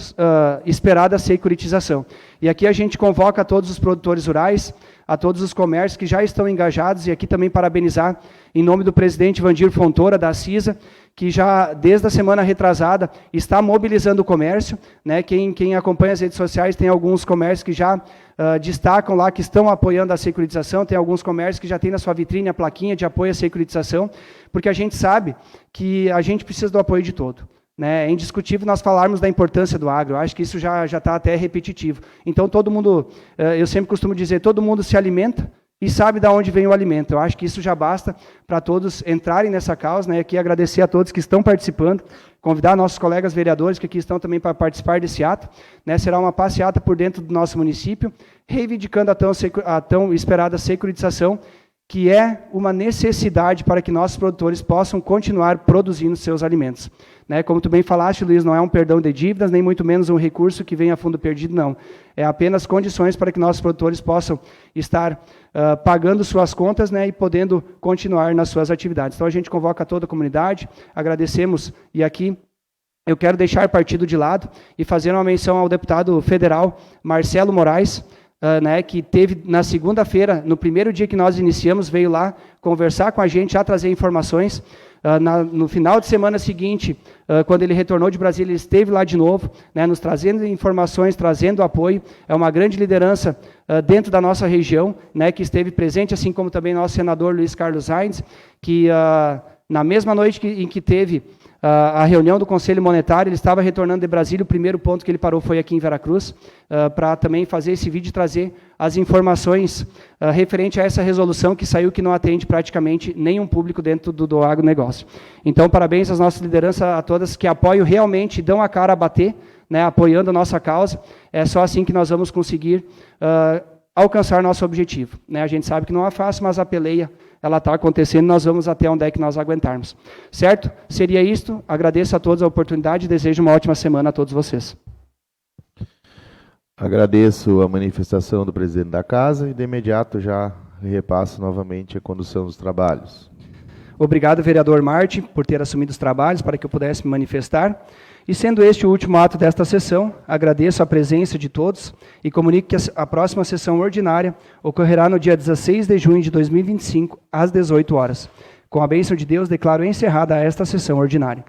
esperada securitização. E aqui a gente convoca a todos os produtores rurais, a todos os comércios que já estão engajados, e aqui também parabenizar, em nome do presidente Vandir Fontoura, da CISA, que já, desde a semana retrasada, está mobilizando o comércio, né? Quem acompanha as redes sociais, tem alguns comércios que já destacam lá, que estão apoiando a securitização, tem alguns comércios que já tem na sua vitrine a plaquinha de apoio à securitização, porque a gente sabe que a gente precisa do apoio de todo. É indiscutível nós falarmos da importância do agro, eu acho que isso já está até repetitivo. Então, todo mundo, eu sempre costumo dizer, todo mundo se alimenta e sabe de onde vem o alimento. Eu acho que isso já basta para todos entrarem nessa causa, né? Aqui agradecer a todos que estão participando, convidar nossos colegas vereadores que aqui estão também para participar desse ato, né? Será uma passeata por dentro do nosso município, reivindicando a tão esperada securitização, que é uma necessidade para que nossos produtores possam continuar produzindo seus alimentos. Né? Como tu bem falaste, Luiz, não é um perdão de dívidas, nem muito menos um recurso que venha a fundo perdido, não. É apenas condições para que nossos produtores possam estar pagando suas contas, né, e podendo continuar nas suas atividades. Então, a gente convoca toda a comunidade, agradecemos, e aqui eu quero deixar partido de lado e fazer uma menção ao deputado federal Marcelo Moraes, né, que teve na segunda-feira, no primeiro dia que nós iniciamos, veio lá conversar com a gente, já trazer informações. No final de semana seguinte, quando ele retornou de Brasília, ele esteve lá de novo, né, nos trazendo informações, trazendo apoio. É uma grande liderança dentro da nossa região, né, que esteve presente, assim como também nosso senador Luiz Carlos Reins, que na mesma noite em que teve a reunião do Conselho Monetário, ele estava retornando de Brasília, o primeiro ponto que ele parou foi aqui em Veracruz, para também fazer esse vídeo e trazer as informações referente a essa resolução que saiu, que não atende praticamente nenhum público dentro do agronegócio. Então, parabéns às nossas lideranças, a todas que apoiam realmente, dão a cara a bater, né, apoiando a nossa causa. É só assim que nós vamos conseguir alcançar nosso objetivo. Né? A gente sabe que não é fácil, mas a peleia ela está acontecendo, nós vamos até onde é que nós aguentarmos. Certo? Seria isto. Agradeço a todos a oportunidade e desejo uma ótima semana a todos vocês. Agradeço a manifestação do presidente da Casa e, de imediato, já repasso novamente a condução dos trabalhos. Obrigado, vereador Marte, por ter assumido os trabalhos para que eu pudesse me manifestar. E sendo este o último ato desta sessão, agradeço a presença de todos e comunico que a próxima sessão ordinária ocorrerá no dia 16 de junho de 2025, às 18 horas. Com a bênção de Deus, declaro encerrada esta sessão ordinária.